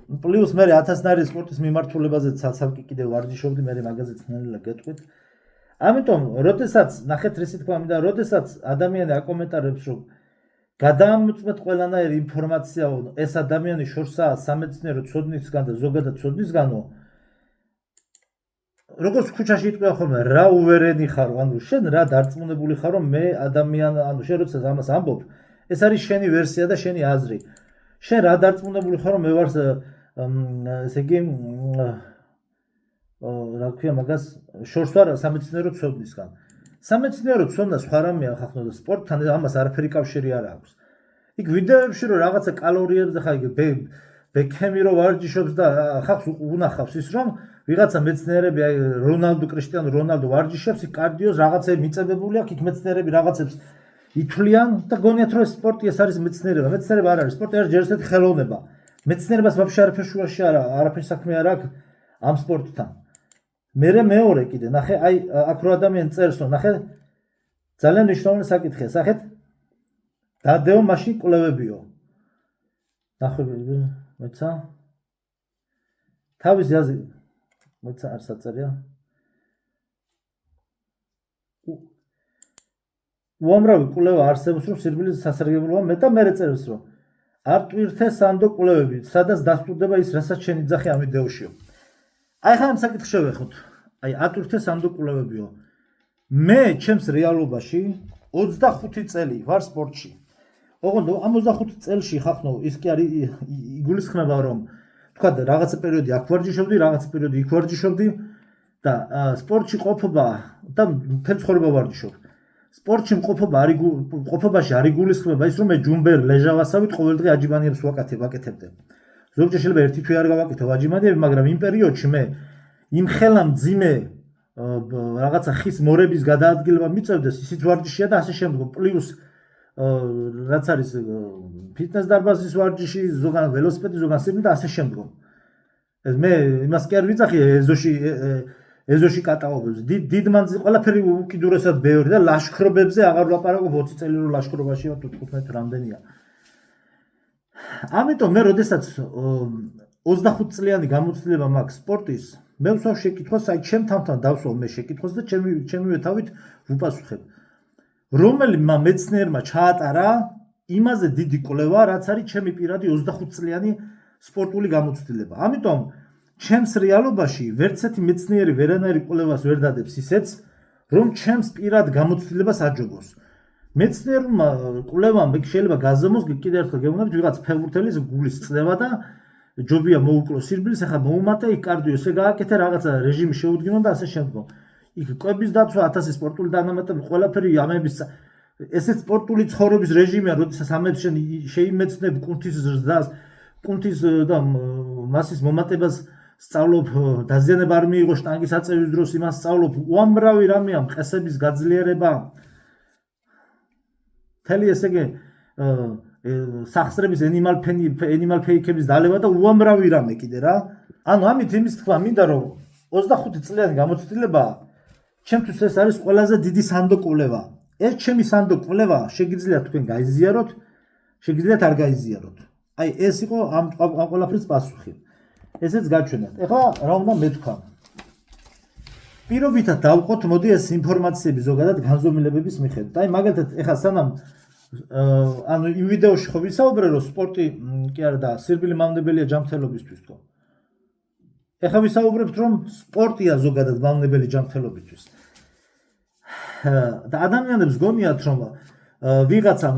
პლუს მე 1000-ნაირი სპორტის მიმართულებაზე ცალ-ცალკე კიდევ ვარჯიშობდი მე მაგაზეც ნელა გეტყვით ამიტომ როდესაც ნახეთ რისი თქვა მინდა როდესაც ადამიანი აკომენტარებს რომ გადამწყვეტ ყველანაირი ინფორმაცია ეს ადამიანი შორსაა სამეცნიერო ცოდნისგან და ზოგადად ცოდნისგანო როგორც ქუჩაში იტყვია ხოლმე რა უვერენი ხარ ანუ შენ რა დარწმუნებული ხარ რომ მე ადამიან ანუ შენ როცა ამას ამბობ ეს არის შენი ვერსია და შენი აზრი შენ რა დარწმუნებული ხარ რომ მე ვარ ესე იგი რა ქვია მაგას შორს ვარ სამეცნიერო ცოდნისგან სამეცნიერო ცოდნა სხვა რამეა ხახნო და სპორტთან ამას არაფერი კავშირი არ აქვს იქ ვიდეოებში რომ რაღაცა კალორიებზე ხა იგი ბექემი რო ვარჯიშობს და ხახს უნახავს ის რომ ვიღაცა მეცნიერები აი რონალდო კრისტიანო რონალდო ვარჯიშობს იქ კარდიოს რაღაცები მიწებებული აქვს იქ მეცნიერები რაღაცებს ითვლიან და გონიათ რომ სპორტი ეს არის მეცნიერება მეცნიერება არ არის სპორტი არის ჯერ ესეთი ხელოვნება მეცნიერებას ვაფშე არაფერ შუაში არაფერ საქმე არ აქვს ამ სპორტთან მე მეორე კიდე ნახე აი აქ რო ადამიანი წერსო ნახე ძალიან მნიშვნელოვანი საკითხია სახეთ დადეო მაშინ კვლევებიო ნახე მეცა თავის აზრი მეცა არ საწერია უამრავი კვლევა არსებობს, რომ სირბილის სასარგებლოა მე და მერე წერს, რომ არ ტვირთე სანდო კვლევები, სადაც დასტურდება ის, რასაც შენ იძახი ამ ვიდეოშიო. აი ხა ამ საკითხს შევეხოთ. აი ატვირთე სანდო კვლევებიო. მე ჩემს რეალობაში 25 წელი ვარ სპორტში. ოღონდ ამ 25 წელში ხახნო ის კი არის იგულისხმება, რომ თქვა რაღაცა პერიოდი აქ ვარჯიშობდი, რაღაცა პერიოდი იქ ვარჯიშობდი და სპორტში ყოფობა და მთელ ცხოვრება ვარჯიშობ. სპორტში ყოფობაში არ იგულისხმება ის, რომ მე ჯუმბერ ლეჟავასავით ყოველდღე აჯიმანიებს ვაკეთებდი. ზოგჯერ შეიძლება ერთი თვე არ გავაკეთო აჯიმანიები, მაგრამ იმ პერიოდში მე იმ ხელა მძიმე რაღაცა ხის მორების გადაადგილება მიწევდეს, ისიც ვარჯიშია და ასე შემდგომ. პლუს რაც არის ფიტნეს დარბაზის ვარჯიში, ზოგან ველოსიპედი, ზოგან სირბილი და ასე შემდგომ. მე იმას კი არ ვიცახი ეზოში კატაობებს. დიდ მანძილზე ყველაფერი უკიდურესად ბევრი და ლაშქრობებზე აღარ ვლაპარაკობ 20 წელი რო ლაშქრობაში ვარ თუ 15 რამდენია. ამიტომ მე როდესაც 25 წლიანი გამოცდილება მაქვს სპორტის, მე ვსვავ შეკითხვას, აი ჩემ თამთან დავსვავ მე შეკითხვას და ჩემივე თავით ვუპასუხებ. რომელმა მეცნიერმა ჩაატარა იმაზე დიდი კვლევა, რაც არის ჩემი პირადი 25 წლიანი სპორტული გამოცდილება. ამიტომ ჩემს რეალობაში ვერც ერთი მეცნიერი ვერანაირი კვლევას ვერ დადებს ისეც, რომ ჩემს პირად გამოცდილებას აჯობოს. მეცნიერმა კვლევამ შეიძლება გაზომოს, კიდევ ერთხელ გეუბნებით, ვიღაც ფეხბურთელის გულის წდება და ჯობია მოუკლო სირბილის, ახლა მოუმატე, იქ კარდიო ესე გააკეთე, რაღაცა რეჟიმი შეუდგინო და ასე შემდგომ. იქ კვების დაცვა, 1000 სპორტული დანამატები, ყველაფერი ამების ესეც სპორტული ცხოვრების რეჟიმია, როდესაც ამებს შეიმეცნებ კუნთის ზრდას, კუნთის და მასის მომატებას სწავლობ, დაზიანება არ მიიღო შტანგის აწევის დროს, იმას სწავლობ, უამრავი რამეა, მყესების გაძლიერება. მთელი ესე იგი სახსრების animal fake-ების დალევა და უამრავი რამე კიდე რა. ანუ ამით იმის თქვა მინდა, რომ 25 წლიანი გამოცდილება ჩემთვის ეს არის ყველაზე დიდი სანდო კვლევა. ეს ჩემი სანდო კვლევა შეგიძლიათ თქვენ გაიზიაროთ, შეგიძლიათ არ გაიზიაროთ. აი ეს იყო ამ ყველაფრის პასუხი. ესეც გაჩვენეთ. ეხლა რა უნდა მეთქვა? პირობითად დავყოთ, მოდი ეს ინფორმაციები ზოგადად განზომილებების მიხედვით. აი მაგალითად, ეხლა სანამ ანუ იმ ვიდეოში ხო ვისაუბრე, რომ სპორტი კი არა და სირბილი მავნებელია ჯანმრთელობისთვის თქო. ეხლა ვისაუბრებთ, რომ სპორტია ზოგადად მავნებელი ჯანმრთელობისთვის. და ადამიანებს გონიათ, რომ ვიღაცამ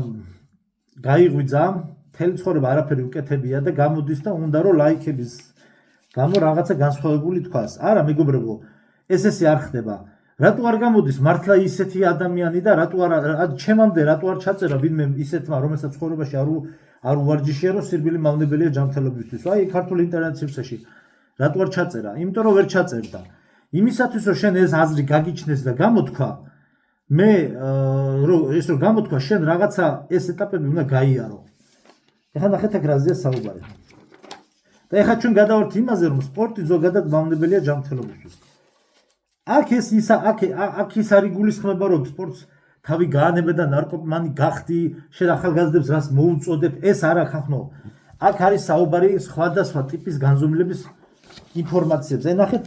გაიღვიძა, მთელი ცხოვრება არაფერი უკეთებია და გამოდის და უნდა რომ ლაიქების გამო რაღაცა განსხვავებული თქვას. არა, მეგობრებო, ესე არ ხდება. რატო არ გამოდის მართლა ისეთი ადამიანი და რატო არ ჩემამდე რატო არ ჩაწერა ვინმე ისეთმა, რომელსაც ცხოვრებაში არ უვარჯიშია, რომ სირბილი მავნებელია ჯანმრთელობისთვის. აი, ქართულ ინტერნეტ სივრცეში რატო არ ჩაწერა? იმიტომ რომ ვერ ჩაწერდა. იმისათვის რომ შენ ეს აზრი გაგიჩნდეს და გამოთქვა, მე ეს რომ გამოთქვა, შენ რაღაცა ეს ეტაპები უნდა გაიარო. ეხლა ნახეთ აქ რაზეა საუბარი. და ეხლა ჩვენ გადავართ იმაზე, რომ სპორტი ზოგადად მავნებელია ჯანმრთელობისთვის. აქ ის არ იგულისხმება, რომ სპორტს თავი გაანება და ნარკომანი გახდი, შენ ახალგაზრდებს რას მოუწოდებ, ეს არა ხახნო. აქ არის საუბარი სხვადასხვა ტიპის განზომილების ინფორმაციებზე. ნახეთ,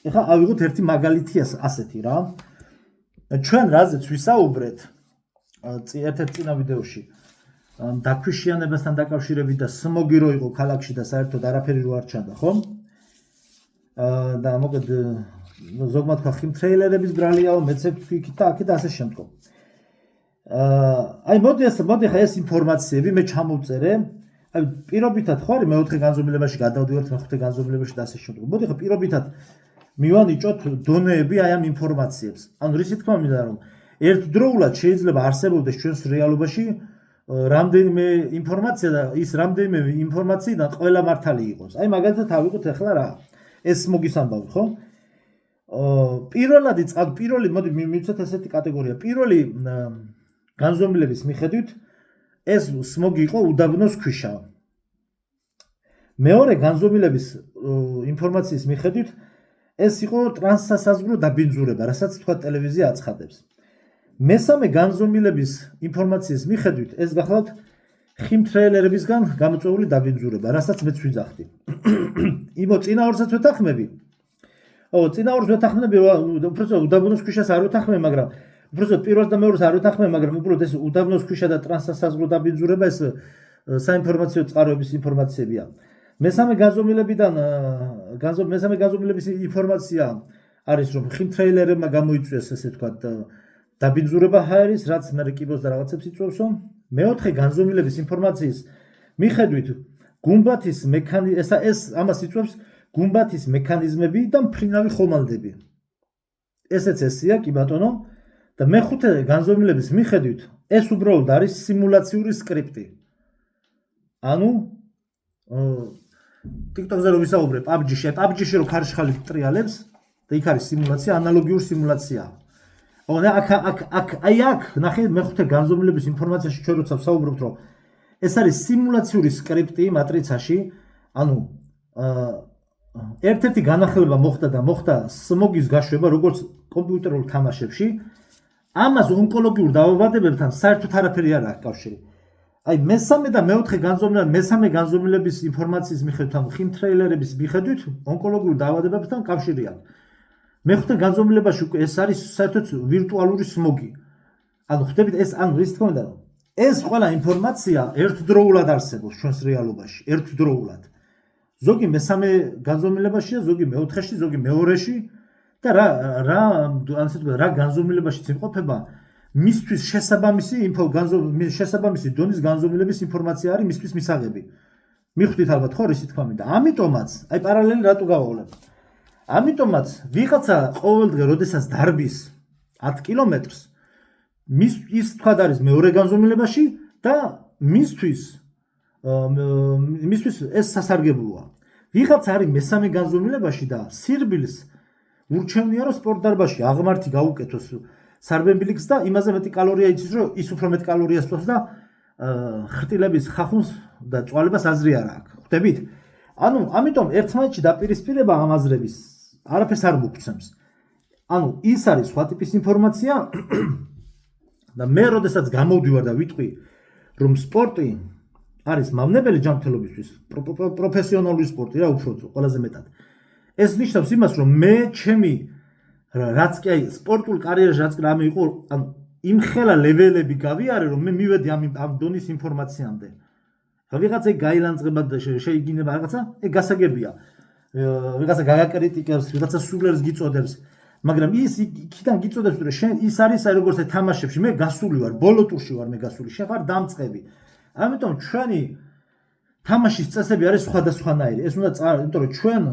ეხლა ავიღოთ ერთი მაგალითი ასეთი რა. ჩვენ რაზეც ვისაუბრეთ ერთ-ერთ წინა ვიდეოში დაქვიშიანებასთან დაკავშირებით და სმოგი რო იყო ქალაქში და საერთოდ არაფერი რო არ ჩანდა, ხო? და მოკლედ ზოგმა თქვა ხიმთრეილერების ბრალიაო, მეც ვთქვი და აქ და ასე შემდგომ. აი მოდი ხა ეს ინფორმაციები მე ჩამოვწერე. აი პირობითად ხო არის მეოთხე განზომილებაში გადავდივართ, მეხუთე განზომილებაში და ასე შემდგომ. მოდი ხა პირობითად მივანიჭოთ დონეები აი ამ ინფორმაციებს. ანუ რისი თქმა მინდა, რომ ერთდროულად შეიძლება არსებობდეს ჩვენს რეალობაში რამდენიმე ინფორმაცია და ის რამდენიმე ინფორმაციიდან ყველა მართალი იყოს. აი მაგალითად ავიღოთ ახლა რა ეს სმოგის ამბავი, ხო? პირველი მოდი მივცეთ ესეთი კატეგორია. პირველი განზომილების მიხედვით ეს სმოგი იყო უდაბნოს ქვიშა. მეორე განზომილების ინფორმაციის მიხედვით ეს იყო ტრანსსასაზღვრო დაბინძურება, რასაც თქვა ტელევიზია აცხადებს. მესამე განზომილების ინფორმაციის მიხედვით ეს გახლავთ ხიმთრეილერებისგან გამოწვეული დაბინძურება, რასაც მეც ვიძახდი. იმო წინა ორსაც ვეთანხმები. წინა ორს ვეთანხმები, უბრალოდ უდაბნოს ქვიშას არ ვეთანხმები, მაგრამ უბრალოდ პირველს და მეორეს არ ვეთანხმები, მაგრამ უბრალოდ ეს უდაბნოს ქვიშა და ტრანსსაზღვრო დაბინძურება ეს საინფორმაციო წყაროების ინფორმაციებია. მესამე განზომილების ინფორმაცია არის რომ ხიმთრეილერებმა გამოიწვიეს ესე თქვა დაბინძურება ჰაერის, რაც მე კიბოს და რაღაცებს იწვევსო. მეოთხე განზომილების ინფორმაციის მიხედვით გუმბათის ეს ამას იწვევს გუმბათის მექანიზმები და მფრინავი ხომალდები. ესეც ესია, კი ბატონო. და მეხუთე განზომილების მიხედვით ეს უბრალოდ არის სიმულაციური სკრიპტი. ანუ TikTok-ზე რო ვისაუბრებ PUBG-ში რო ქარიშხალი ტრიალებს და იქ არის სიმულაცია, ანალოგიური სიმულაცია. აქ ნახე მეხუთე განზომილების ინფორმაციაში ჩვენ როცა ვსაუბრობთ რომ ეს არის სიმულაციური სკრიპტი მატრიცაში, ანუ ერთ-ერთი განახილება მოხდა სმოგის გაშვება როგორც კომპიუტერულ თამაშებში. ამას ონკოლოგიურ დაავადებებთან საერთოდ არაფერი არ აქვს კავშირი. აი მესამე და მეოთხე განზომილების ინფორმაციის მიხედვით, ანუ ხიმთრეილერების მიხედვით ონკოლოგიურ დაავადებებთან კავშირი აქვს. მეხუთე განზომილებაში უკვე ეს არის საერთოდ ვირტუალური სმოგი. ანუ ხვდებით ის თქმა უნდა ეს ყველა ინფორმაცია ერთდროულად არსებობს ჩვენს რეალობაში, ერთდროულად. ზოგი მესამე განზომილებაშია, ზოგი მეოთხეში, ზოგი მეორეში და რა განზომილებაშიც იმყოფება, მისთვის შესაბამისი დონის განზომილების ინფორმაცია არის მისთვის მისაღები. მიხვდით ალბათ ხო რისი თქვა მინდა. ამიტომაც, აი პარალელი რატო გავავლებ? ამიტომაც ვიღაცა ყოველდღე როდესაც დარბის 10 კილომეტრს ის თქვა არის მეორე განზომილებაში და მისთვის ეს სასარგებლოა. ვიღაცა არის მესამე განზომილებაში და სირბილს ურჩევნია რომ სპორტ დარბაზში აღმართი გაუკეთოს სარბემბილიქს და იმაზე მეტი კალორია იცის რომ ის უფრო მეტ კალორიას წვავს და ხრტილების ხახუნს და წვალებას აზრი არ აქვს. ხვდებით? ანუ ამიტომ ერთმანეთში დაპირისპირება ამ აზრების არაფერს არ მოგცემს. ანუ ის არის სხვა ტიპის ინფორმაცია და მე როდესაც გამოვდივარ და ვიტყვი რომ სპორტი არის მავნებელი ჯანმრთელობისთვის, პროფესიონალური სპორტი რა უფრო ყველაზე მეტად. ეს ნიშნავს იმას რომ მე ჩემი რაც კი აი სპორტულ კარიერაში რაც კი რამე იყო, ანუ იმხელა ლეველები გავიარე რომ მე მივედი ამ დონის ინფორმაციამდე. ვიღაცა გაილანძღება და შეიგინება რაღაცა, გასაგებია. ვიღაცა გაგაკრიტიკებს, ვიღაცა სულერს გიწოდებს, მაგრამ ის იქიდან გიწოდებს რომ შენ ის არის აი როგორც თამაშებში მე გასული ვარ, ბოლო ტურში ვარ მე გასული, შენ ხარ დამწყები. ამიტომ ჩვენი თამაშის წესები არის სხვადასხვანაირი. ეს უნდა იმიტომ რომ ჩვენ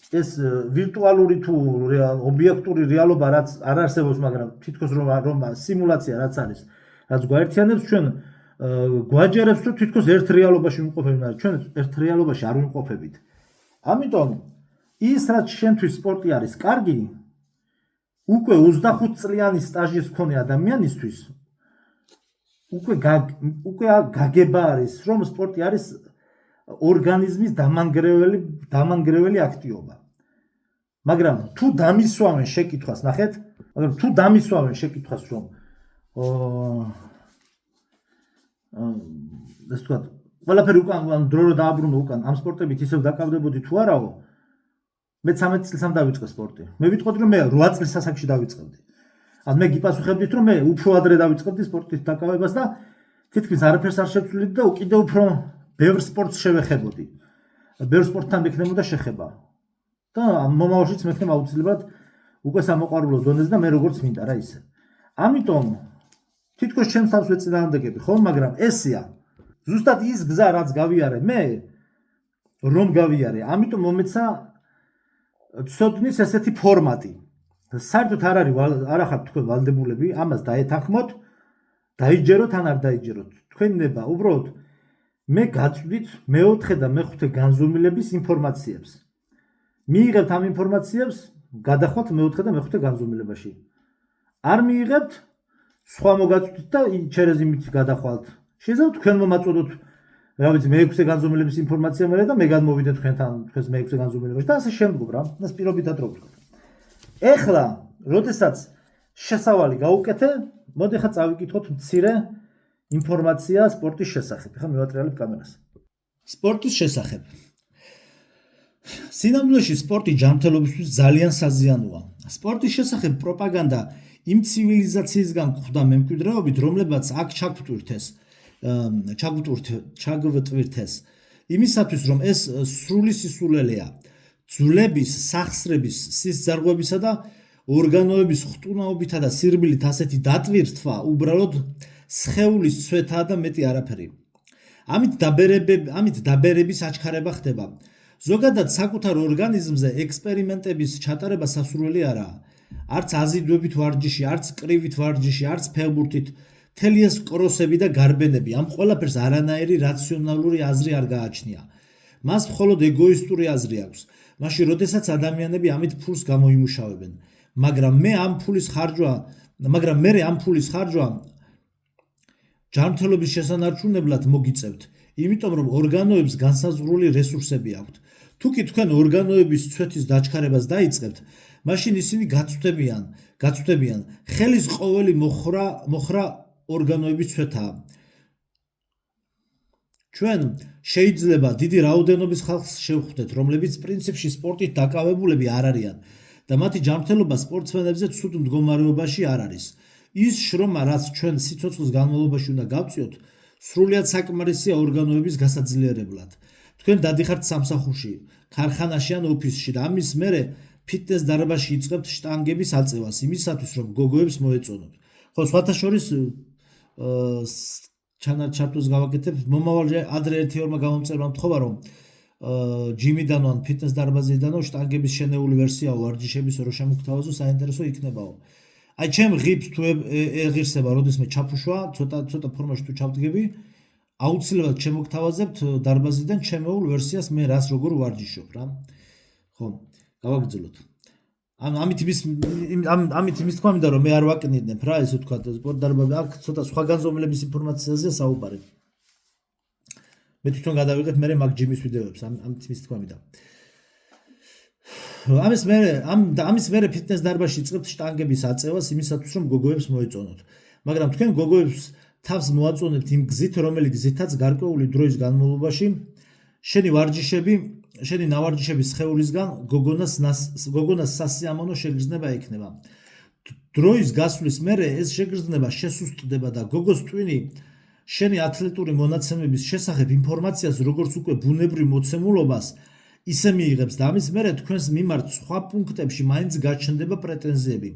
ეს ვირტუალური თუ ობიექტური რეალობა რაც არ არსებობს, მაგრამ თითქოს რომ სიმულაცია რაც არის, რაც გვაერთიანებს ჩვენ გვაჯერებს რომ თითქოს ერთ რეალობაში ვიმყოფებით, მაგრამ ჩვენ ერთ რეალობაში არ ვიმყოფებით. ამიტომ ის რაც შენთვის სპორტი არის კარგი, უკვე 25 წლიანი სტაჟის მქონე ადამიანისთვის უკვე გაგება არის რომ სპორტი არის ორგანიზმის დამანგრეველი აქტივობა. მაგრამ თუ დამისვავენ შეკითხვას, ნახეთ, მაგრამ თუ დამისვავენ შეკითხვას რომ ეს თქვა ყველაფერი უკან დრო რო დააბრუნო უკან ამ სპორტებით ისევ დაკავდებოდი თუ არაო, მე 13 წელს დავიწყე სპორტი. მე ვიტყოდი რომ მე 8 წელს ასაკში დავიწყებდი. ან მე გიპასუხებდით რომ მე უფრო ადრე დავიწყებდი სპორტის დაკავებას და თითქმის არაფერს არ შევცვლით და კიდევ უფრო ბევრ სპორტს შევეხებოდი. ბევრ სპორტთან მექნებოდა შეხება. და მომავალშიც მექნება აუცილებლად უკვე სამოყვარულო დონეზე და მე როგორც მინდა რა ისე. ამიტომ თითქოს ჩემს თავს ვეწინააღმდეგები, ხო, მაგრამ ესეა. ზუსტად ის გზა რაც გავიარე მე, რომ გავიარე. ამიტომ მომეცა ცოდნის ესეთი ფორმატი. საერთოდ არ ახართ თქვენ ვალდებულები ამას დაეთანხმოთ, დაიჯეროთ ან არ დაიჯეროთ. თქვენ ნება უბრალოდ მე გაწვდით მეოთხე და მეხუთე განზომილების ინფორმაციებს. მიიღებთ ამ ინფორმაციებს, გადახვალთ მეოთხე და მეხუთე განზომილებაში. არ მიიღებთ, სხვა მოგაწვდით და ჩერეზ იმით გადახვალთ. შეიძლება თქვენ მომაწოდოთ, რა ვიცი, მეექვსე განზომილების ინფორმაცია მერე და მე გადმოვიდეთ თქვენთან თქვენს მეექვსე განზომილებაში და ასე შემდგომ რა. ეს პირობითად რო ვთქვათ. ეხლა, როდესაც შესავალი გაუკეთე, მოდი ხა წავიკითხოთ მცირე ინფორმაცია სპორტის შესახებ. ხა მივატრიალებ კამერას. სპორტის შესახებ. სინამდვილეში სპორტი ჯანმრთელობისთვის ძალიან საზიანოა. სპორტის შესახებ პროპაგანდა იმ ცივილიზაციისგან გვხვდა მემკვიდრეობით, რომლებაც აქ ჩაგვტვირთეს იმისათვის, რომ ეს სრული სისულელეა ძვლების, სახსრების, სისძარღვებისა და ორგანოების ხტუნაობითა და სირბილით ასეთი დატვირთვა უბრალოდ სხეულის ცვეთაა და მეტი არაფერი. ამით დაბერების აჩქარება ხდება. ზოგადად საკუთარ ორგანიზმზე ექსპერიმენტების ჩატარება სასურველი არაა. არც აზიდვებით ვარჯიში, არც კრივით ვარჯიში, არც ფეხბურთით. მთელი ეს კროსები და გარბენები ამ ყველაფერს არანაირი რაციონალური აზრი არ გააჩნია. მას მხოლოდ ეგოისტური აზრი აქვს. მაშინ, როდესაც ადამიანები ამით ფულს გამოიმუშავებენ. მაგრამ მე ამ ფულის ხარჯვა ჯანმრთელობის შესანარჩუნებლად მოგიწევთ, იმიტომ რომ ორგანოებს განსაზღვრული რესურსები აქვთ. თუ კი თქვენ ორგანოების ცვეთის დაჩქარებას დაიწყებთ, მაშინ ისინი გაცვდებიან. ხელის ყოველი მოხრა ორგანოების ცვეთაა. ჩვენ შეიძლება დიდი რაოდენობის ხალხს შევხვდეთ, რომლებიც პრინციპში სპორტით დაკავებულები არ არიან და მათი ჯანმრთელობა სპორტსმენებზე ცუდ მდგომარეობაში არ არის. ის შრომა, რაც ჩვენ სიცოცხლის განმავლობაში უნდა გავწიოთ, სრულიად საკმარისია ორგანოების გასაძლიერებლად. თქვენ დადიხართ სამსახურში, ქარხანაში ან ოფისში და ამის მერე ფიტნეს დარბაზში იწყებთ შტანგების აწევას იმისათვის, რომ გოგოებს მოეწონოთ. ხო, სხვათა შორის ჩართვას გავაკეთებ, მომავალში ადრე ერთი-ორმა გამომწერმა მთხოვა, რომ ჯიმიდან ან ფიტნეს დარბაზიდანო შტანგების შენეული ვერსია ვარჯიშების რო შემოგთავაზო, საინტერესო იქნებაო. აი ჩემ ღიბს თუ ეღირსება, როდესმე ჩაფუშვა, ცოტა ფორმაში თუ ჩავდგები, აუცილებლად შემოგთავაზებთ დარბაზიდან ჩემეულ ვერსიას მე რას როგორ ვარჯიშობ რა. ხო, გავაგრძელოთ. ამით იმის თქვა მინდა რომ მე არ ვაკნინებ რა, ესე ვთქვა, სპორტ დარბაზი აქ ცოტა სხვა განზომილების ინფორმაციაზე საუბარი. მე თვითონ გადავიღებ მე მაგ ჯიმის ვიდეოებს, ამით იმის თქვა მინდა. ამის მერე ფიტნეს დარბაზში იწყებთ შტანგების აწევას იმისათვის, რომ გოგოებს მოეწონოთ. მაგრამ თქვენ გოგოებს თავს მოაწონებთ იმ გზით, რომელი გზითაც გარკვეული დროის განმავლობაში შენი ნავარჯიშების სხეულისგან გოგონას სასიამოვნო შეგრძნება ექნება. დროის გასვლის მერე ეს შეგრძნება შესუსტდება და გოგოს ტვინი შენი ათლეტური მონაცემების შესახებ ინფორმაციას, როგორც უკვე ბუნებრივ მოცემულობას, ისე მიიღებს და ამის მერე თქვენს მიმართ სხვა პუნქტებში მაინც გაჩნდება პრეტენზიები.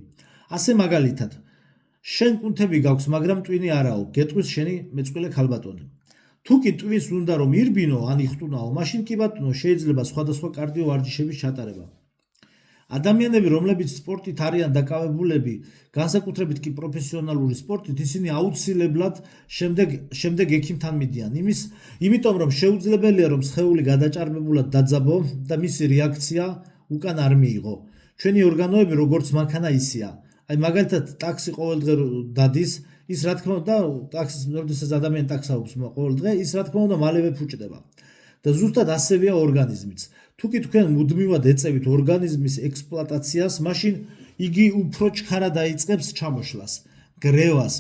ასე მაგალითად, შენ კუნთები გაქვს, მაგრამ ტვინი არაო, გეტყვის შენი მეწყვილე ქალბატონი. თუ კი ტვინს უნდა რომ ირბინო ან იხტუნაო, მაშინ კი ბატონო შეიძლება სხვადასხვა კარდიო ვარჯიშების ჩატარება. ადამიანები, რომლებიც სპორტით არიან დაკავებულები, განსაკუთრებით კი პროფესიონალური სპორტით, ისინი აუცილებლად შემდეგ ექიმთან მიდიან. იმიტომ რომ შეუძლებელია რომ სხეული გადაჭარბებულად დაძაბო და მისი რეაქცია უკან არ მიიღო. ჩვენი ორგანოები როგორც მანქანა ისეა. აი მაგალითად ტაქსი ყოველდღე დადის, ის რა თქმა უნდა ტაქსის როდესაც ადამიანი ტაქსაობს ყოველდღე, ის რა თქმა უნდა მალევე ფუჭდება. და ზუსტად ასევეა ორგანიზმიც. თუ კი თქვენ მუდმივად ეწევით ორგანიზმის ექსპლუატაციას, მაშინ იგი უფრო ჩქარა დაიწყებს ჩამოშლას, გრევას,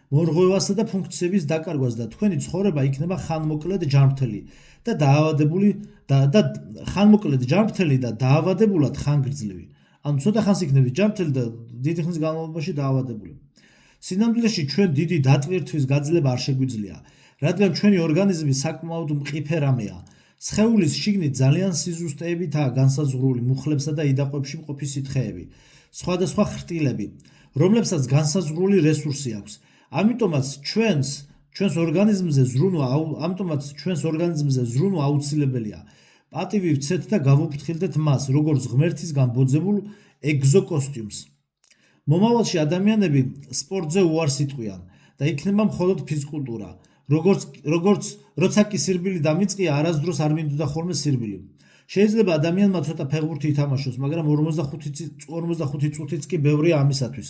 მორღვევასა და ფუნქციების დაკარგვას და თქვენი ცხოვრება იქნება ხანმოკლედ ჯანმრთელი და დაავადებულად ხანგრძლივი. ანუ ცოტა ხანს იქნებით ჯანმრთელი და დიდი ხნის განმავლობაში დაავადებული. სინამდვილეში ჩვენ დიდი დატვირთვის გაძლება არ შეგვიძლია, რადგან ჩვენი ორგანიზმი საკმაოდ მყიფე რამეა. სხეულის შიგნით ძალიან სიზუსტეებითაა განსაზღვრული მუხლებსა და იდაყვებში მყოფი სითხეები, სხვადასხვა ხრტილები, რომლებსაც განსაზღვრული რესურსი აქვს. ამიტომაც ჩვენს ორგანიზმზე ზრუნვა აუცილებელია. პატივი ვცეთ და გავუფრთხილდეთ მას, როგორც ღმერთისგან ბოძებულ ეგზოკოსტიუმს. მომავალში ადამიანები სპორტზე უარს იტყვიან და იქნება მხოლოდ ფიზკულტურა. როცა კი სირბილი დამიწყია, არასდროს არ მინდოდა ხოლმე სირბილი. შეიძლება ადამიანმა ცოტა ფეხბურთი ითამაშოს, მაგრამ 45 წუთიც კი ბევრია ამისათვის.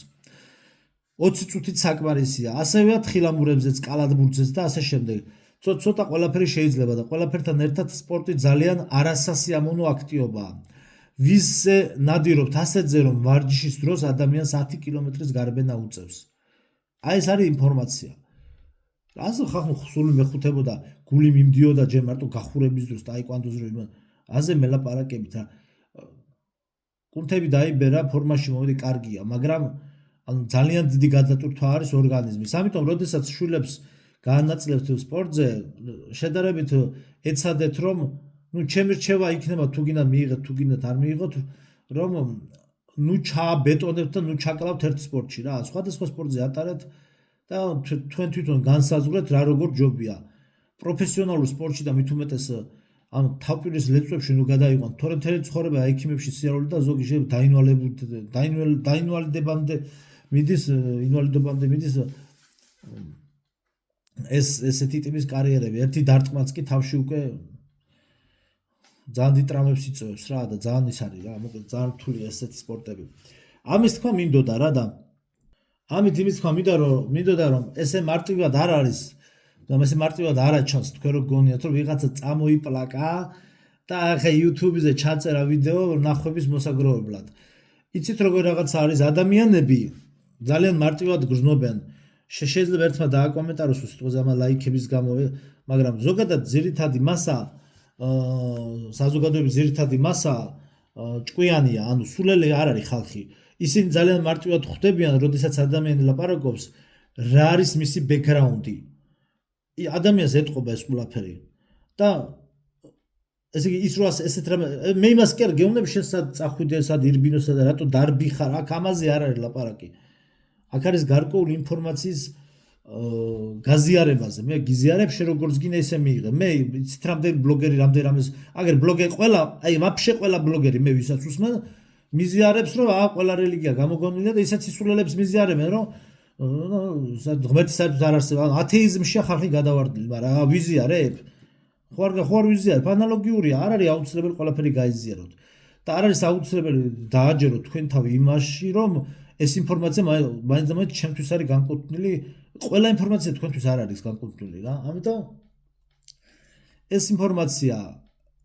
20 წუთით საკმარისია. ასევეა თხილამურებზეც, კალათბურთზეც და ასე შემდეგ. ცოტა ყველაფერი შეიძლება და ყველაფერთან ერთად სპორტი ძალიან არასასიამოვნო აქტივობაა. ვისზე ნადირობთ ასეთზე, რომ ვარჯიშის დროს ადამიანს 10 კილომეტრის გარბენა უწევს. აი ეს არის ინფორმაცია. ასე ხახო სული მეხუთებოდა, გული მიმდიოდა ჯერ მარტო გახურების დროს, ტაიკვანდოს დროს, აზე მელაპარაკებით. კუნთები დაიბერა, ფორმაში მოვიდი, კარგია, მაგრამ ანუ ძალიან დიდი გადატვირთვა არის ორგანიზმის. ამიტომ როდესაც შვილებს გაანაწილებთ სპორტზე, შედარებით ეცადეთ რომ ჩემი რჩევა იქნება თუ გინდა მიიღეთ, თუ გინდათ არ მიიღოთ, რომ ჩააბეტონებთ და ჩაკლავთ ერთ სპორტში რა. სხვადასხვა სპორტზე ატარეთ და თქვენ თვითონ განსაზღვრეთ რა როგორ ჯობია. პროფესიონალურ სპორტში და მით უმეტეს ანუ თავპირის ლეწვებში გადაიყვანთ, თორემ მთელი ცხოვრება ექიმებში სიარული და ზოგი შეიძლება დაინვალიდებამდე მიდის, ინვალიდობამდე მიდის ესეთი ტიპის კარიერები. ერთი დარტყმაც კი თავში უკვე ძალიან დიდ ტრამებს იწვევს რა და ძალიან ის არის რა, მოკლედ ძალიან რთულია ესეთი სპორტები. ამის თქვა მინდოდა რა და ამით იმის თქვა მინდოდა რომ ესე მარტივად არ არის და ესე მარტივად არ აჩანს თქვენ რო გონიათ რომ ვიღაცა წამოიპლაკა და ახლა YouTube-ზე ჩაწერა ვიდეო ნახვების მოსაგროვებლად. იცით როგორ რაღაც არის ადამიანები ძალიან მარტივად გრძნობენ. შეიძლება ერთმა დააკომენტაროს სიტყვაზე ამ ლაიქების გამო, მაგრამ ზოგადად ძირითადი მასა საზოგადოების ძირითადი მასა ჭკვიანია, ანუ სულელი არ არის ხალხი. ისინი ძალიან მარტივად ხვდებიან, როდესაც ადამიანი ლაპარაკობს, რა არის მისი ბექგრაუნდი. ადამიანს ეტყობა ეს ყველაფერი. და ესე იგი ის რო ესეთ რამე მე იმას კი არ გეუბნები შენ სად წახვიდე, სად ირბინოსა და რატო დარბი ხარ, აქ ამაზე არ არის ლაპარაკი. აქ არის გარკვეული ინფორმაციის გაზიარებაზე. მე გიზიარებ შენ როგორც გინდა ისე მიიღე. მე იცით რამდენი ბლოგერი რამდენი რამეს აგერ ბლოგერი ყველა აი ვაფშე ყველა ბლოგერი მე ვისაც უსმენ მიზიარებს რომ ყველა რელიგია გამოგონილია და ისაც ისულელებს მიზიარებენ რომ ღმერთი საერთოდ არ არსებობს. ათეიზმშია ხალხი გადავარდნილი, მაგრამ ვიზიარებ? ხო არ ვიზიარებ. ანალოგიურია, არ არის აუცილებელი ყველაფერი გაიზიაროთ. და არ არის აუცილებელი დააჯეროთ თქვენ თავი იმაში რომ ეს ინფორმაცია მაინც და მაინც ჩემთვის არის განკუთვნილი. ყველა ინფორმაცია თქვენთვის არ არის განკუთვნილი რა. ამიტომ ეს ინფორმაცია,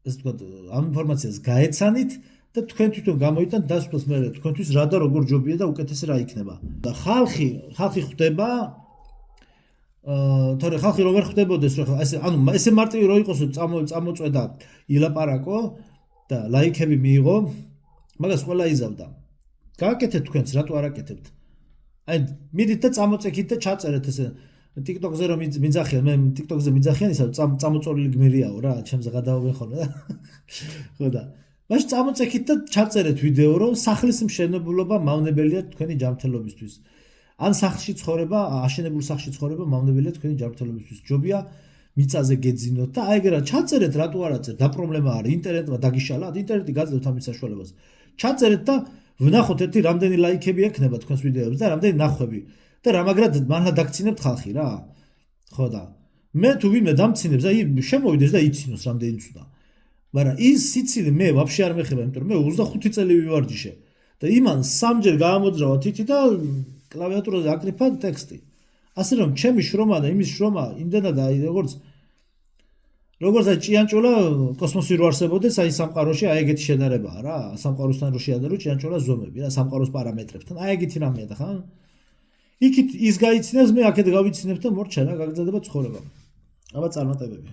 ესე ვთქვათ, ამ ინფორმაციას გაეცანით და თქვენ თვითონ გამოიტანთ დასვას მე თქვენთვის რა და როგორ ჯობია და უკეთესი რა იქნება. და ხალხი ხვდება თორე ხალხი რომ ვერ ხვდებოდეს რომ ესე ანუ ესე მარტივი რო იყოს წამოწვედა ილაპარაკო და ლაიქები მიიღო, მაგას ყველა იზავდა. გააკეთეთ თქვენც, რატო არ აკეთებთ? აი მიდით და წამოწეკით და ჩაწერეთ ესე TikTok-ზე რომ მიძახიან, მე TikTok-ზე მიძახიან ისა წამოწოლილი გმირიაო რა, ჩემზე გადავობენ ხოლმე და ხო და მაშინ წამოწეკით და ჩაწერეთ ვიდეო რომ სახლის მშენებლობა მავნებელია თქვენი ჯანმრთელობისთვის. ან სახლში ცხოვრება, აშენებულ სახლში ცხოვრება მავნებელია თქვენი ჯანმრთელობისთვის. ჯობია მიწაზე გეძინოთ და აი ეგრე ჩაწერეთ, რატო არ აწერთ? და პრობლემა არის, ინტერნეტმა დაგიშალათ, ინტერნეტი გაძლევთ ამის საშუალებას. ჩაწერეთ და ვნახოთ ერთი რამდენი ლაიქები ექნება თქვენს ვიდეოებს და რამდენი ნახვები და რამაგრად მანლა დაგცინებთ ხალხი რა. ხო და მე თუ ვინმე დამცინებს, აი შემოვიდეს და იცინოს რამდენი ცუდა. მაგრამ ის სიცილი მე ვაფშე არ მეხება, იმიტომ რომ მე 25 წელი ვივარჯიშე და იმან სამჯერ გაამოძრავა თითი და კლავიატურაზე აკრიფა ტექსტი. ასე რომ ჩემი შრომა და იმის შრომა იმდენად აი როგორც აი ჭიანჭოლა კოსმოსში რო არსებობდეს, აი სამყაროში აი ეგეთი შედარებაა რა. სამყაროსთან რო შეადარო ჭიანჭოლა ზომები რა, სამყაროს პარამეტრებთან. აი ეგეთი რამეა და ხა იქით ის გაიცინებს, მე აქეთ გავიცინებ და მორჩა რა, გაგრძელდება ცხოვრება. აბა წარმატებები.